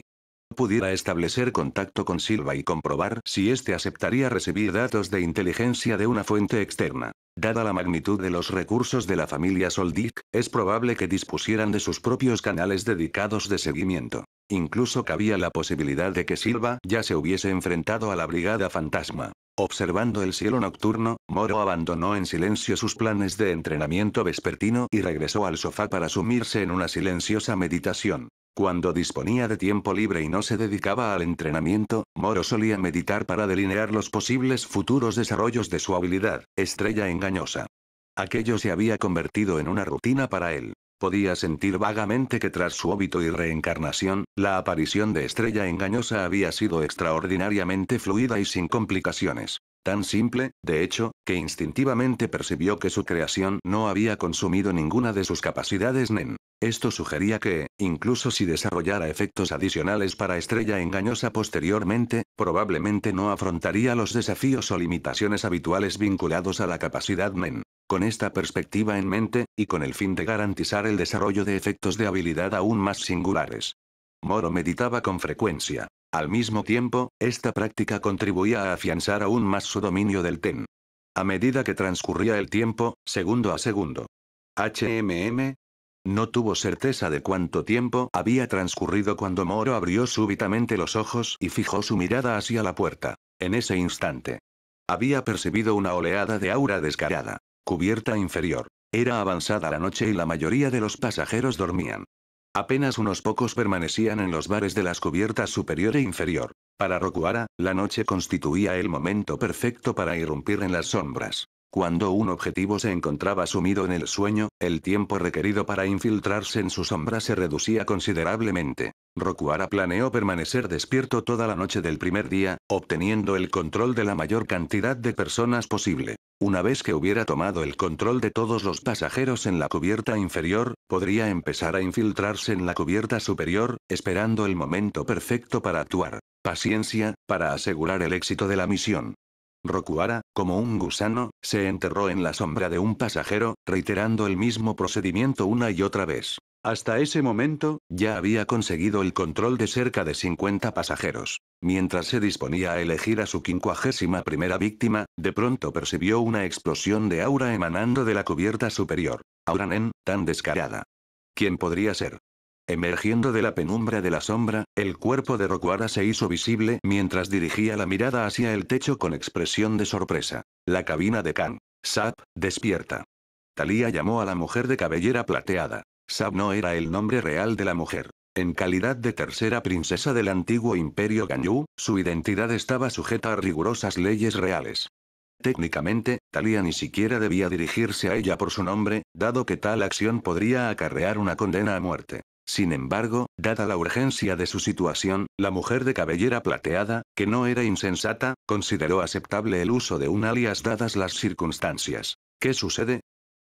[SPEAKER 2] pudiera establecer contacto con Silva y comprobar si éste aceptaría recibir datos de inteligencia de una fuente externa. Dada la magnitud de los recursos de la familia Soldic, es probable que dispusieran de sus propios canales dedicados de seguimiento. Incluso cabía la posibilidad de que Silva ya se hubiese enfrentado a la Brigada Fantasma. Observando el cielo nocturno, Moro abandonó en silencio sus planes de entrenamiento vespertino y regresó al sofá para sumirse en una silenciosa meditación. Cuando disponía de tiempo libre y no se dedicaba al entrenamiento, Moro solía meditar para delinear los posibles futuros desarrollos de su habilidad, Estrella Engañosa. Aquello se había convertido en una rutina para él. Podía sentir vagamente que tras su óbito y reencarnación, la aparición de Estrella Engañosa había sido extraordinariamente fluida y sin complicaciones. Tan simple, de hecho, que instintivamente percibió que su creación no había consumido ninguna de sus capacidades Nen. Esto sugería que, incluso si desarrollara efectos adicionales para Estrella Engañosa posteriormente, probablemente no afrontaría los desafíos o limitaciones habituales vinculados a la capacidad Nen. Con esta perspectiva en mente, y con el fin de garantizar el desarrollo de efectos de habilidad aún más singulares, Moro meditaba con frecuencia. Al mismo tiempo, esta práctica contribuía a afianzar aún más su dominio del Ten. A medida que transcurría el tiempo, segundo a segundo. No tuvo certeza de cuánto tiempo había transcurrido cuando Moro abrió súbitamente los ojos y fijó su mirada hacia la puerta. En ese instante, había percibido una oleada de aura descarada. Cubierta inferior. Era avanzada la noche y la mayoría de los pasajeros dormían. Apenas unos pocos permanecían en los bares de las cubiertas superior e inferior. Para Rokuara, la noche constituía el momento perfecto para irrumpir en las sombras. Cuando un objetivo se encontraba sumido en el sueño, el tiempo requerido para infiltrarse en su sombra se reducía considerablemente. Rokuara planeó permanecer despierto toda la noche del primer día, obteniendo el control de la mayor cantidad de personas posible. Una vez que hubiera tomado el control de todos los pasajeros en la cubierta inferior, podría empezar a infiltrarse en la cubierta superior, esperando el momento perfecto para actuar. Paciencia, para asegurar el éxito de la misión. Rokuara, como un gusano, se enterró en la sombra de un pasajero, reiterando el mismo procedimiento una y otra vez. Hasta ese momento, ya había conseguido el control de cerca de 50 pasajeros. Mientras se disponía a elegir a su 51ª víctima, de pronto percibió una explosión de aura emanando de la cubierta superior. Aura Nen, tan descarada. ¿Quién podría ser? Emergiendo de la penumbra de la sombra, el cuerpo de Rokuara se hizo visible mientras dirigía la mirada hacia el techo con expresión de sorpresa. La cabina de Kang. Sap, despierta. Thalía llamó a la mujer de cabellera plateada. Sap no era el nombre real de la mujer. En calidad de tercera princesa del antiguo imperio Ganyu, su identidad estaba sujeta a rigurosas leyes reales. Técnicamente, Thalía ni siquiera debía dirigirse a ella por su nombre, dado que tal acción podría acarrear una condena a muerte. Sin embargo, dada la urgencia de su situación, la mujer de cabellera plateada, que no era insensata, consideró aceptable el uso de un alias dadas las circunstancias. ¿Qué sucede?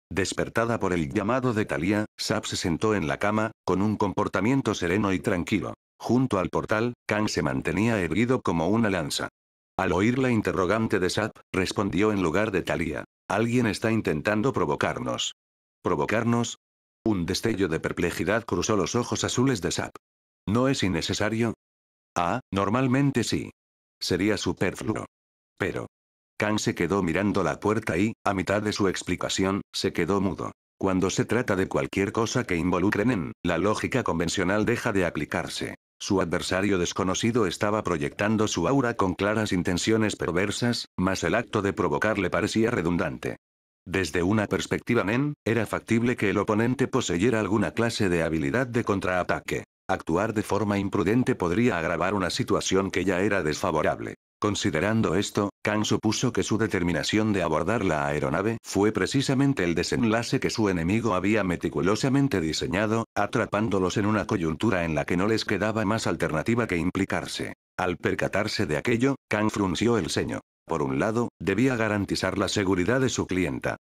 [SPEAKER 2] Despertada por el llamado de Thalía, Sap se sentó en la cama, con un comportamiento sereno y tranquilo. Junto al portal, Kang se mantenía erguido como una lanza. Al oír la interrogante de Sap, respondió en lugar de Thalía. Alguien está intentando provocarnos. ¿Provocarnos? Un destello de perplejidad cruzó los ojos azules de Sap. ¿No es innecesario? Ah, normalmente sí. Sería superfluo. Pero. Kang se quedó mirando la puerta y, a mitad de su explicación, se quedó mudo. Cuando se trata de cualquier cosa que involucre Nen, la lógica convencional deja de aplicarse. Su adversario desconocido estaba proyectando su aura con claras intenciones perversas, mas el acto de provocar le parecía redundante. Desde una perspectiva Nen, era factible que el oponente poseyera alguna clase de habilidad de contraataque. Actuar de forma imprudente podría agravar una situación que ya era desfavorable. Considerando esto, Kang supuso que su determinación de abordar la aeronave fue precisamente el desenlace que su enemigo había meticulosamente diseñado, atrapándolos en una coyuntura en la que no les quedaba más alternativa que implicarse. Al percatarse de aquello, Kang frunció el ceño. Por un lado, debía garantizar la seguridad de su clienta.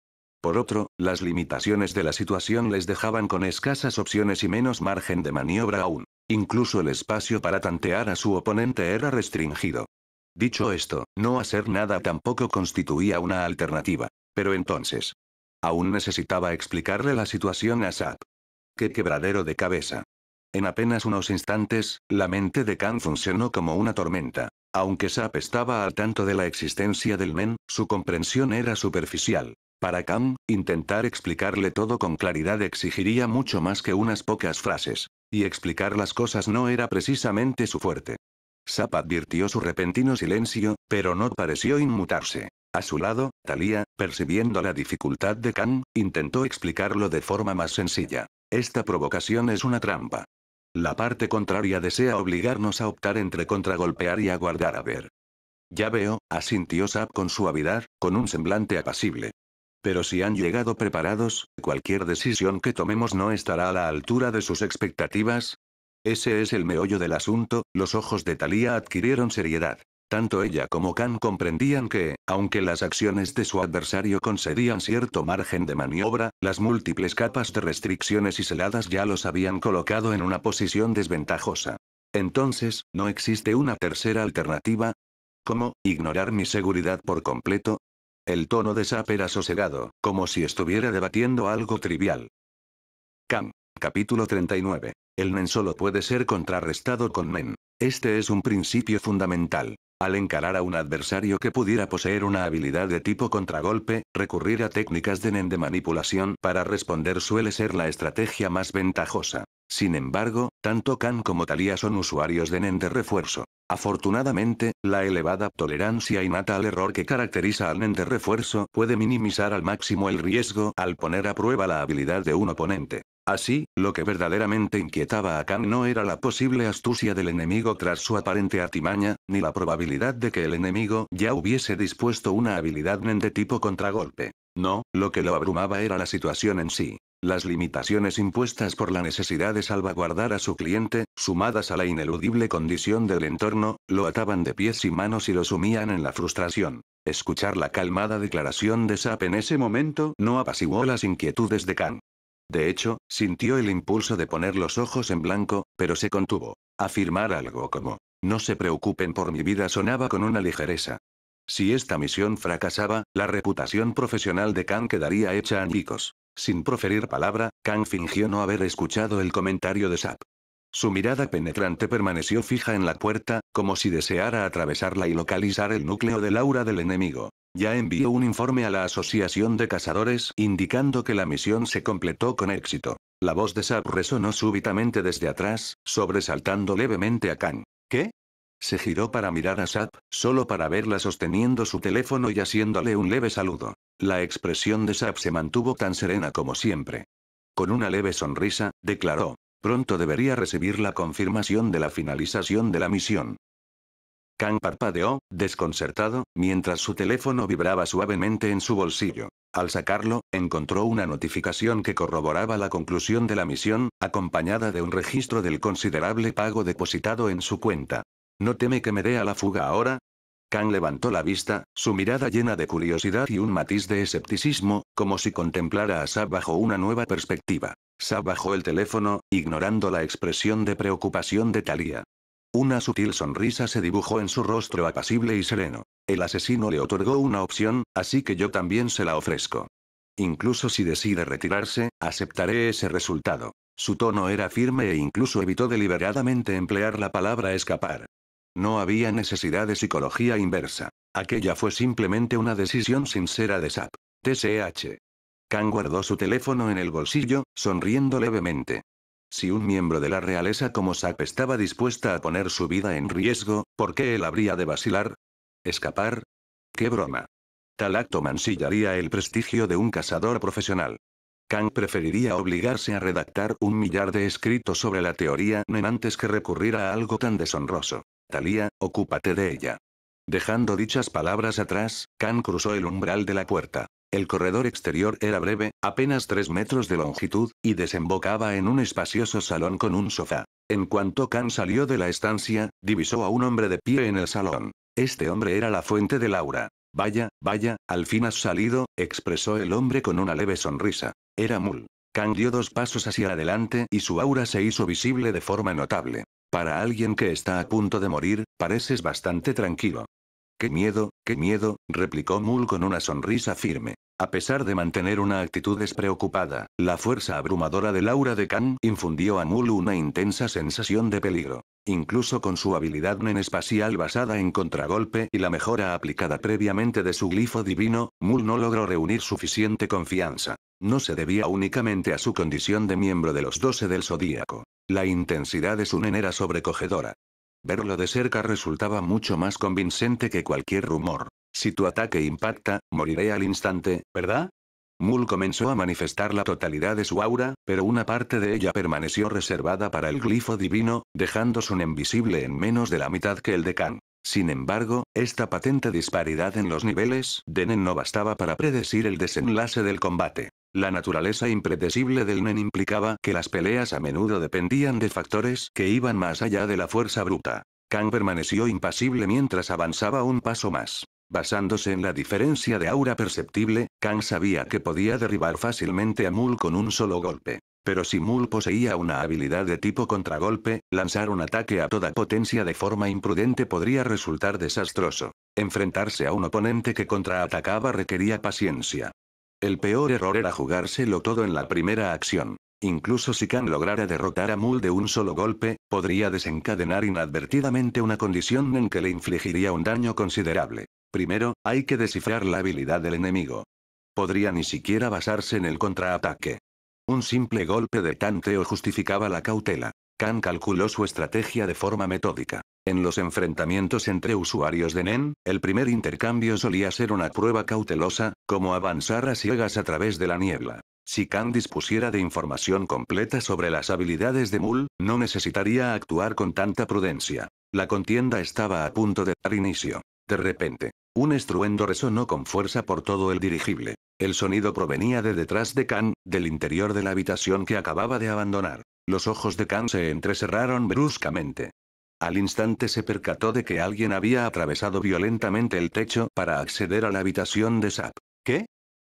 [SPEAKER 2] Por otro, las limitaciones de la situación les dejaban con escasas opciones y menos margen de maniobra aún. Incluso el espacio para tantear a su oponente era restringido. Dicho esto, no hacer nada tampoco constituía una alternativa. Pero entonces, aún necesitaba explicarle la situación a Sap. ¡Qué quebradero de cabeza! En apenas unos instantes, la mente de Kang funcionó como una tormenta. Aunque Sap estaba al tanto de la existencia del Nen, su comprensión era superficial. Para Kang, intentar explicarle todo con claridad exigiría mucho más que unas pocas frases. Y explicar las cosas no era precisamente su fuerte. Sap advirtió su repentino silencio, pero no pareció inmutarse. A su lado, Thalía, percibiendo la dificultad de Kang, intentó explicarlo de forma más sencilla. Esta provocación es una trampa. La parte contraria desea obligarnos a optar entre contragolpear y aguardar a ver. Ya veo, asintió Sap con suavidad, con un semblante apacible. Pero si han llegado preparados, cualquier decisión que tomemos no estará a la altura de sus expectativas. Ese es el meollo del asunto. Los ojos de Thalía adquirieron seriedad. Tanto ella como Kang comprendían que, aunque las acciones de su adversario concedían cierto margen de maniobra, las múltiples capas de restricciones y celadas ya los habían colocado en una posición desventajosa. Entonces, ¿no existe una tercera alternativa? ¿Cómo, ignorar mi seguridad por completo? El tono de Sap era sosegado, como si estuviera debatiendo algo trivial. Kang. Capítulo 39. El Nen solo puede ser contrarrestado con Nen. Este es un principio fundamental. Al encarar a un adversario que pudiera poseer una habilidad de tipo contragolpe, recurrir a técnicas de Nen de manipulación para responder suele ser la estrategia más ventajosa. Sin embargo, tanto Kang como Thalía son usuarios de Nen de refuerzo. Afortunadamente, la elevada tolerancia innata al error que caracteriza al Nen de refuerzo puede minimizar al máximo el riesgo al poner a prueba la habilidad de un oponente. Así, lo que verdaderamente inquietaba a Kang no era la posible astucia del enemigo tras su aparente artimaña, ni la probabilidad de que el enemigo ya hubiese dispuesto una habilidad Nen de tipo contragolpe. No, lo que lo abrumaba era la situación en sí. Las limitaciones impuestas por la necesidad de salvaguardar a su cliente, sumadas a la ineludible condición del entorno, lo ataban de pies y manos y lo sumían en la frustración. Escuchar la calmada declaración de Sap en ese momento no apaciguó las inquietudes de Kang. De hecho, sintió el impulso de poner los ojos en blanco, pero se contuvo. Afirmar algo como, no se preocupen por mi vida sonaba con una ligereza. Si esta misión fracasaba, la reputación profesional de Kang quedaría hecha añicos. Sin proferir palabra, Kang fingió no haber escuchado el comentario de Sap. Su mirada penetrante permaneció fija en la puerta, como si deseara atravesarla y localizar el núcleo del aura del enemigo. Ya envió un informe a la Asociación de Cazadores indicando que la misión se completó con éxito. La voz de Sap resonó súbitamente desde atrás, sobresaltando levemente a Kang. ¿Qué? Se giró para mirar a Sap, solo para verla sosteniendo su teléfono y haciéndole un leve saludo. La expresión de Sap se mantuvo tan serena como siempre. Con una leve sonrisa, declaró. Pronto debería recibir la confirmación de la finalización de la misión. Kang parpadeó, desconcertado, mientras su teléfono vibraba suavemente en su bolsillo. Al sacarlo, encontró una notificación que corroboraba la conclusión de la misión, acompañada de un registro del considerable pago depositado en su cuenta. ¿No teme que me dé a la fuga ahora? Kang levantó la vista, su mirada llena de curiosidad y un matiz de escepticismo, como si contemplara a Sap bajo una nueva perspectiva. Sap bajó el teléfono, ignorando la expresión de preocupación de Thalía. Una sutil sonrisa se dibujó en su rostro apacible y sereno. El asesino le otorgó una opción, así que yo también se la ofrezco. Incluso si decide retirarse, aceptaré ese resultado. Su tono era firme e incluso evitó deliberadamente emplear la palabra escapar. No había necesidad de psicología inversa. Aquella fue simplemente una decisión sincera de Sap. TSH. Kang guardó su teléfono en el bolsillo, sonriendo levemente. Si un miembro de la realeza como Sap estaba dispuesta a poner su vida en riesgo, ¿por qué él habría de vacilar? ¿Escapar? ¡Qué broma! Tal acto mancillaría el prestigio de un cazador profesional. Kang preferiría obligarse a redactar 1.000.000 de escritos sobre la teoría Nen antes que recurrir a algo tan deshonroso. Thalía, ocúpate de ella. Dejando dichas palabras atrás, Kang cruzó el umbral de la puerta. El corredor exterior era breve, apenas 3 metros de longitud, y desembocaba en un espacioso salón con un sofá. En cuanto Kang salió de la estancia, divisó a un hombre de pie en el salón. Este hombre era la fuente del aura. Vaya, vaya, al fin has salido, expresó el hombre con una leve sonrisa. Era Mul. Kang dio 2 pasos hacia adelante y su aura se hizo visible de forma notable. Para alguien que está a punto de morir, pareces bastante tranquilo. Qué miedo, replicó Mul con una sonrisa firme. A pesar de mantener una actitud despreocupada, la fuerza abrumadora del aura de Kang infundió a Mul una intensa sensación de peligro. Incluso con su habilidad Nen espacial basada en contragolpe y la mejora aplicada previamente de su glifo divino, Mul no logró reunir suficiente confianza. No se debía únicamente a su condición de miembro de los 12 del Zodíaco. La intensidad de su Nen era sobrecogedora. Verlo de cerca resultaba mucho más convincente que cualquier rumor. Si tu ataque impacta, moriré al instante, ¿verdad? Mul comenzó a manifestar la totalidad de su aura, pero una parte de ella permaneció reservada para el glifo divino, dejando su Nen visible en menos de la mitad que el de Kang. Sin embargo, esta patente disparidad en los niveles de Nen no bastaba para predecir el desenlace del combate. La naturaleza impredecible del Nen implicaba que las peleas a menudo dependían de factores que iban más allá de la fuerza bruta. Kang permaneció impasible mientras avanzaba un paso más. Basándose en la diferencia de aura perceptible, Kang sabía que podía derribar fácilmente a Mul con un solo golpe. Pero si Mul poseía una habilidad de tipo contragolpe, lanzar un ataque a toda potencia de forma imprudente podría resultar desastroso. Enfrentarse a un oponente que contraatacaba requería paciencia. El peor error era jugárselo todo en la primera acción. Incluso si Kang lograra derrotar a Mul de un solo golpe, podría desencadenar inadvertidamente una condición en que le infligiría un daño considerable. Primero, hay que descifrar la habilidad del enemigo. Podría ni siquiera basarse en el contraataque. Un simple golpe de tanteo justificaba la cautela. Kang calculó su estrategia de forma metódica. En los enfrentamientos entre usuarios de Nen, el primer intercambio solía ser una prueba cautelosa, como avanzar a ciegas a través de la niebla. Si Kang dispusiera de información completa sobre las habilidades de Mul, no necesitaría actuar con tanta prudencia. La contienda estaba a punto de dar inicio. De repente, un estruendo resonó con fuerza por todo el dirigible. El sonido provenía de detrás de Kang, del interior de la habitación que acababa de abandonar. Los ojos de Kang se entrecerraron bruscamente. Al instante se percató de que alguien había atravesado violentamente el techo para acceder a la habitación de Sap. ¿Qué?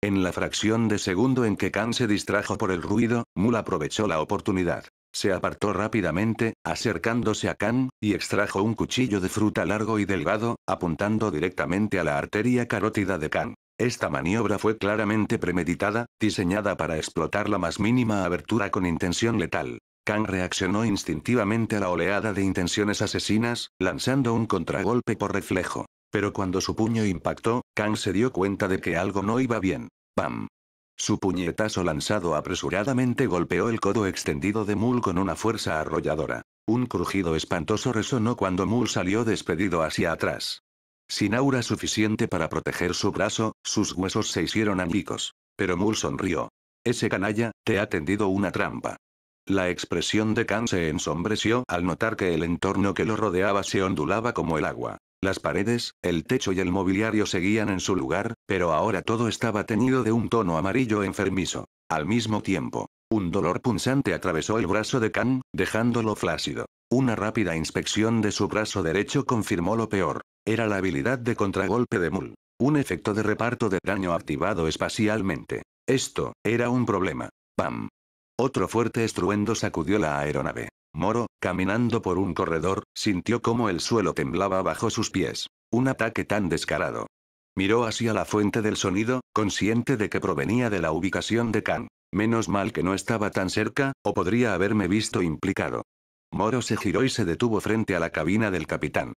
[SPEAKER 2] En la fracción de segundo en que Kang se distrajo por el ruido, Mul aprovechó la oportunidad. Se apartó rápidamente, acercándose a Kang, y extrajo un cuchillo de fruta largo y delgado, apuntando directamente a la arteria carótida de Kang. Esta maniobra fue claramente premeditada, diseñada para explotar la más mínima abertura con intención letal. Kang reaccionó instintivamente a la oleada de intenciones asesinas, lanzando un contragolpe por reflejo. Pero cuando su puño impactó, Kang se dio cuenta de que algo no iba bien. ¡Pam! Su puñetazo lanzado apresuradamente golpeó el codo extendido de Mul con una fuerza arrolladora. Un crujido espantoso resonó cuando Mul salió despedido hacia atrás. Sin aura suficiente para proteger su brazo, sus huesos se hicieron añicos. Pero Mul sonrió. Ese canalla, te ha tendido una trampa. La expresión de Kang se ensombreció al notar que el entorno que lo rodeaba se ondulaba como el agua. Las paredes, el techo y el mobiliario seguían en su lugar, pero ahora todo estaba teñido de un tono amarillo enfermizo. Al mismo tiempo, un dolor punzante atravesó el brazo de Kang, dejándolo flácido. Una rápida inspección de su brazo derecho confirmó lo peor. Era la habilidad de contragolpe de Mul. Un efecto de reparto de daño activado espacialmente. Esto, era un problema. ¡Pam! Otro fuerte estruendo sacudió la aeronave. Moro, caminando por un corredor, sintió cómo el suelo temblaba bajo sus pies. Un ataque tan descarado. Miró hacia la fuente del sonido, consciente de que provenía de la ubicación de Kang. Menos mal que no estaba tan cerca, o podría haberme visto implicado. Moro se giró y se detuvo frente a la cabina del capitán.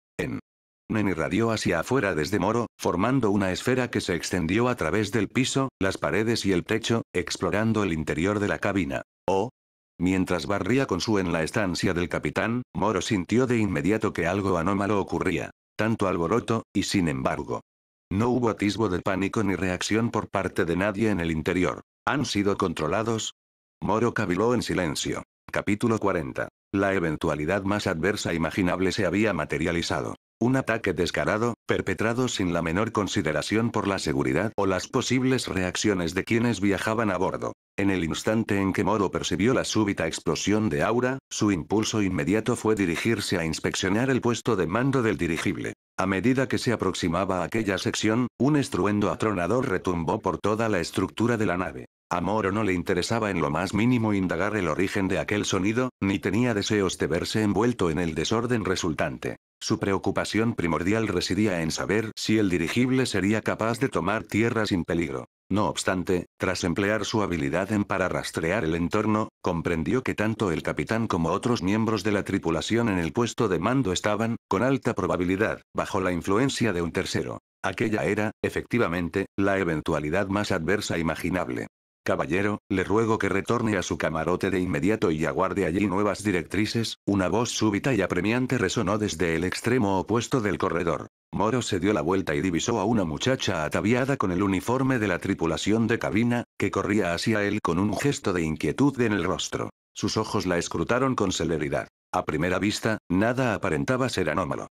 [SPEAKER 2] Nen irradió hacia afuera desde Moro, formando una esfera que se extendió a través del piso, las paredes y el techo, explorando el interior de la cabina. ¡Oh! Mientras barría con su en la estancia del capitán, Moro sintió de inmediato que algo anómalo ocurría. Tanto alboroto, y sin embargo, no hubo atisbo de pánico ni reacción por parte de nadie en el interior. ¿Han sido controlados? Moro caviló en silencio. Capítulo 40. La eventualidad más adversa imaginable se había materializado. Un ataque descarado, perpetrado sin la menor consideración por la seguridad o las posibles reacciones de quienes viajaban a bordo. En el instante en que Moro percibió la súbita explosión de aura, su impulso inmediato fue dirigirse a inspeccionar el puesto de mando del dirigible. A medida que se aproximaba a aquella sección, un estruendo atronador retumbó por toda la estructura de la nave. A Moro no le interesaba en lo más mínimo indagar el origen de aquel sonido, ni tenía deseos de verse envuelto en el desorden resultante. Su preocupación primordial residía en saber si el dirigible sería capaz de tomar tierra sin peligro. No obstante, tras emplear su habilidad para rastrear el entorno, comprendió que tanto el capitán como otros miembros de la tripulación en el puesto de mando estaban, con alta probabilidad, bajo la influencia de un tercero. Aquella era, efectivamente, la eventualidad más adversa imaginable. Caballero, le ruego que retorne a su camarote de inmediato y aguarde allí nuevas directrices. Una voz súbita y apremiante resonó desde el extremo opuesto del corredor. Moro se dio la vuelta y divisó a una muchacha ataviada con el uniforme de la tripulación de cabina, que corría hacia él con un gesto de inquietud en el rostro. Sus ojos la escrutaron con celeridad. A primera vista, nada aparentaba ser anómalo.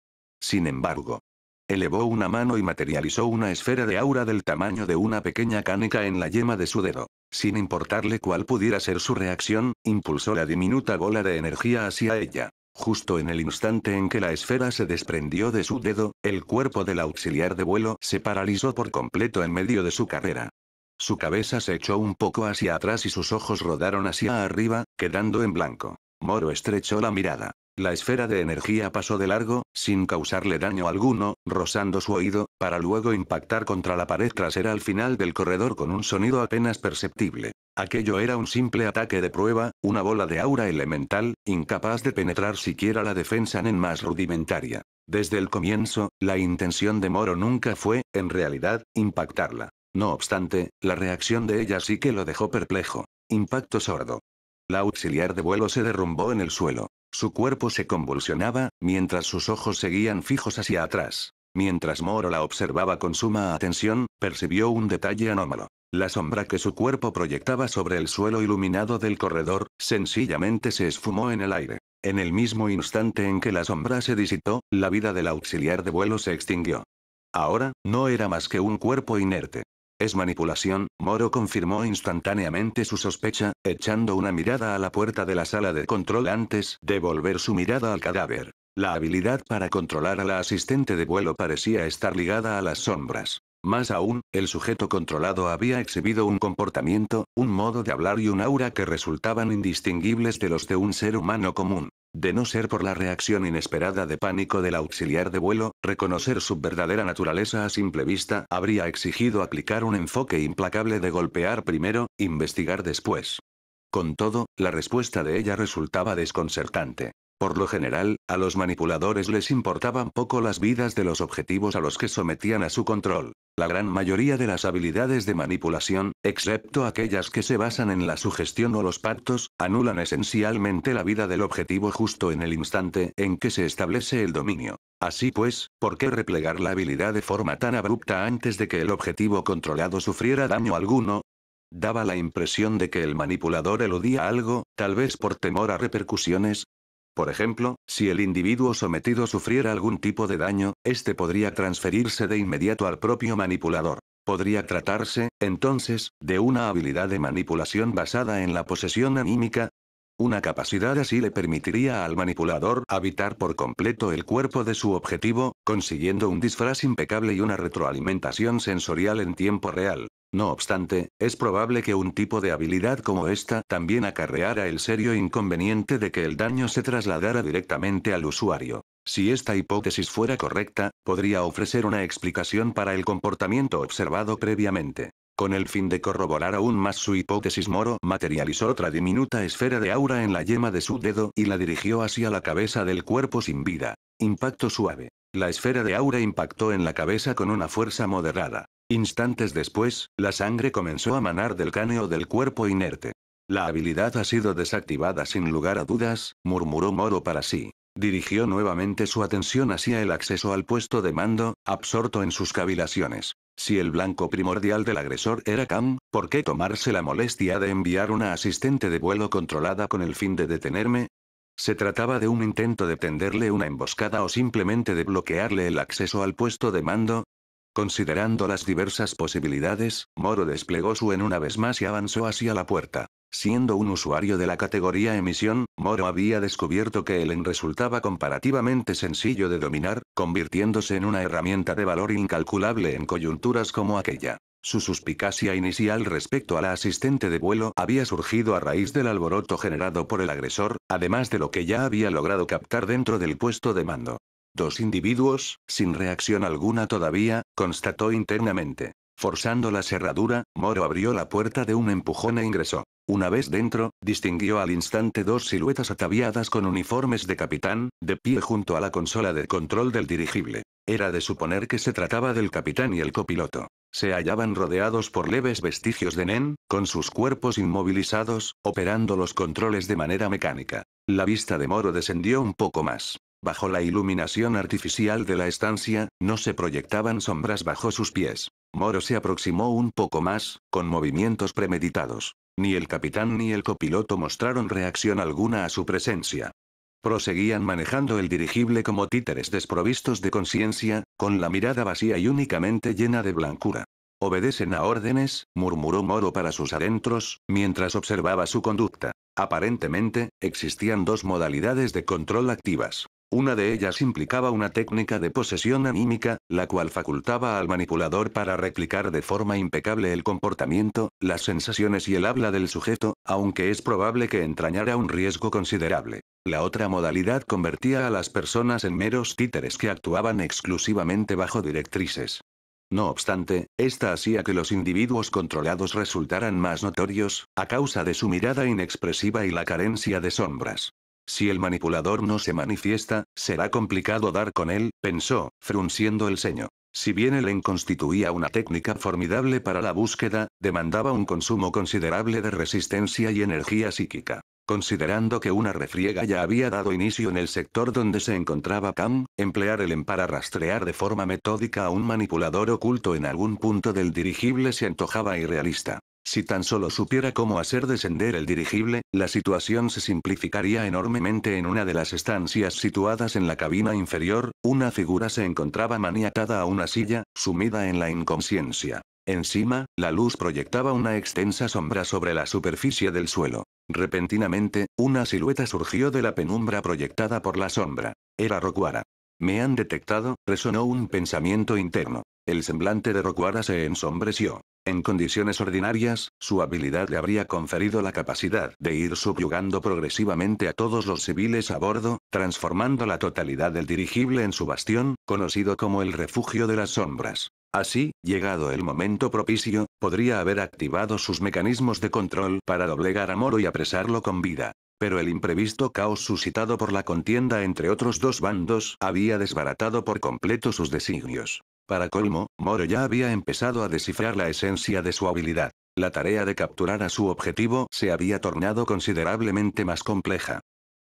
[SPEAKER 2] Sin embargo, elevó una mano y materializó una esfera de aura del tamaño de una pequeña canica en la yema de su dedo. Sin importarle cuál pudiera ser su reacción, impulsó la diminuta bola de energía hacia ella. Justo en el instante en que la esfera se desprendió de su dedo, el cuerpo del auxiliar de vuelo se paralizó por completo en medio de su carrera. Su cabeza se echó un poco hacia atrás y sus ojos rodaron hacia arriba, quedando en blanco. Moro estrechó la mirada. La esfera de energía pasó de largo, sin causarle daño alguno, rozando su oído, para luego impactar contra la pared trasera al final del corredor con un sonido apenas perceptible. Aquello era un simple ataque de prueba, una bola de aura elemental, incapaz de penetrar siquiera la defensa Nen más rudimentaria. Desde el comienzo, la intención de Moro nunca fue, en realidad, impactarla. No obstante, la reacción de ella sí que lo dejó perplejo. Impacto sordo. La auxiliar de vuelo se derrumbó en el suelo. Su cuerpo se convulsionaba, mientras sus ojos seguían fijos hacia atrás. Mientras Moro la observaba con suma atención, percibió un detalle anómalo. La sombra que su cuerpo proyectaba sobre el suelo iluminado del corredor, sencillamente se esfumó en el aire. En el mismo instante en que la sombra se disipó, la vida del auxiliar de vuelo se extinguió. Ahora, no era más que un cuerpo inerte. Es manipulación, Moro confirmó instantáneamente su sospecha, echando una mirada a la puerta de la sala de control antes de volver su mirada al cadáver. La habilidad para controlar a la asistente de vuelo parecía estar ligada a las sombras. Más aún, el sujeto controlado había exhibido un comportamiento, un modo de hablar y un aura que resultaban indistinguibles de los de un ser humano común. De no ser por la reacción inesperada de pánico del auxiliar de vuelo, reconocer su verdadera naturaleza a simple vista habría exigido aplicar un enfoque implacable de golpear primero, investigar después. Con todo, la respuesta de ella resultaba desconcertante. Por lo general, a los manipuladores les importaban poco las vidas de los objetivos a los que sometían a su control. La gran mayoría de las habilidades de manipulación, excepto aquellas que se basan en la sugestión o los pactos, anulan esencialmente la vida del objetivo justo en el instante en que se establece el dominio. Así pues, ¿por qué replegar la habilidad de forma tan abrupta antes de que el objetivo controlado sufriera daño alguno? Daba la impresión de que el manipulador eludía algo, tal vez por temor a repercusiones. Por ejemplo, si el individuo sometido sufriera algún tipo de daño, este podría transferirse de inmediato al propio manipulador. Podría tratarse, entonces, de una habilidad de manipulación basada en la posesión anímica. Una capacidad así le permitiría al manipulador habitar por completo el cuerpo de su objetivo, consiguiendo un disfraz impecable y una retroalimentación sensorial en tiempo real. No obstante, es probable que un tipo de habilidad como esta también acarreara el serio inconveniente de que el daño se trasladara directamente al usuario. Si esta hipótesis fuera correcta, podría ofrecer una explicación para el comportamiento observado previamente. Con el fin de corroborar aún más su hipótesis, Moro materializó otra diminuta esfera de aura en la yema de su dedo y la dirigió hacia la cabeza del cuerpo sin vida. Impacto suave. La esfera de aura impactó en la cabeza con una fuerza moderada. Instantes después, la sangre comenzó a manar del cráneo del cuerpo inerte. La habilidad ha sido desactivada sin lugar a dudas, murmuró Moro para sí. Dirigió nuevamente su atención hacia el acceso al puesto de mando, absorto en sus cavilaciones. Si el blanco primordial del agresor era Cam, ¿por qué tomarse la molestia de enviar una asistente de vuelo controlada con el fin de detenerme? ¿Se trataba de un intento de tenderle una emboscada o simplemente de bloquearle el acceso al puesto de mando? Considerando las diversas posibilidades, Moro desplegó su en una vez más y avanzó hacia la puerta. Siendo un usuario de la categoría emisión, Moro había descubierto que el EN resultaba comparativamente sencillo de dominar, convirtiéndose en una herramienta de valor incalculable en coyunturas como aquella. Su suspicacia inicial respecto a la asistente de vuelo había surgido a raíz del alboroto generado por el agresor, además de lo que ya había logrado captar dentro del puesto de mando. Dos individuos, sin reacción alguna todavía, constató internamente. Forzando la cerradura, Moro abrió la puerta de un empujón e ingresó. Una vez dentro, distinguió al instante dos siluetas ataviadas con uniformes de capitán, de pie junto a la consola de control del dirigible. Era de suponer que se trataba del capitán y el copiloto. Se hallaban rodeados por leves vestigios de Nen, con sus cuerpos inmovilizados, operando los controles de manera mecánica. La vista de Moro descendió un poco más. Bajo la iluminación artificial de la estancia, no se proyectaban sombras bajo sus pies. Moro se aproximó un poco más, con movimientos premeditados. Ni el capitán ni el copiloto mostraron reacción alguna a su presencia. Proseguían manejando el dirigible como títeres desprovistos de conciencia, con la mirada vacía y únicamente llena de blancura. «Obedecen a órdenes», murmuró Moro para sus adentros, mientras observaba su conducta. Aparentemente, existían dos modalidades de control activas. Una de ellas implicaba una técnica de posesión anímica, la cual facultaba al manipulador para replicar de forma impecable el comportamiento, las sensaciones y el habla del sujeto, aunque es probable que entrañara un riesgo considerable. La otra modalidad convertía a las personas en meros títeres que actuaban exclusivamente bajo directrices. No obstante, esta hacía que los individuos controlados resultaran más notorios, a causa de su mirada inexpresiva y la carencia de sombras. Si el manipulador no se manifiesta, será complicado dar con él, pensó, frunciendo el ceño. Si bien el constituía una técnica formidable para la búsqueda, demandaba un consumo considerable de resistencia y energía psíquica. Considerando que una refriega ya había dado inicio en el sector donde se encontraba Cam, emplear el para rastrear de forma metódica a un manipulador oculto en algún punto del dirigible se antojaba irrealista. Si tan solo supiera cómo hacer descender el dirigible, la situación se simplificaría enormemente. En una de las estancias situadas en la cabina inferior, una figura se encontraba maniatada a una silla, sumida en la inconsciencia. Encima, la luz proyectaba una extensa sombra sobre la superficie del suelo. Repentinamente, una silueta surgió de la penumbra proyectada por la sombra. Era Rokuara. «Me han detectado», resonó un pensamiento interno. El semblante de Rokuara se ensombreció. En condiciones ordinarias, su habilidad le habría conferido la capacidad de ir subyugando progresivamente a todos los civiles a bordo, transformando la totalidad del dirigible en su bastión, conocido como el refugio de las sombras. Así, llegado el momento propicio, podría haber activado sus mecanismos de control para doblegar a Moro y apresarlo con vida. Pero el imprevisto caos suscitado por la contienda entre otros dos bandos había desbaratado por completo sus designios. Para colmo, Moro ya había empezado a descifrar la esencia de su habilidad. La tarea de capturar a su objetivo se había tornado considerablemente más compleja.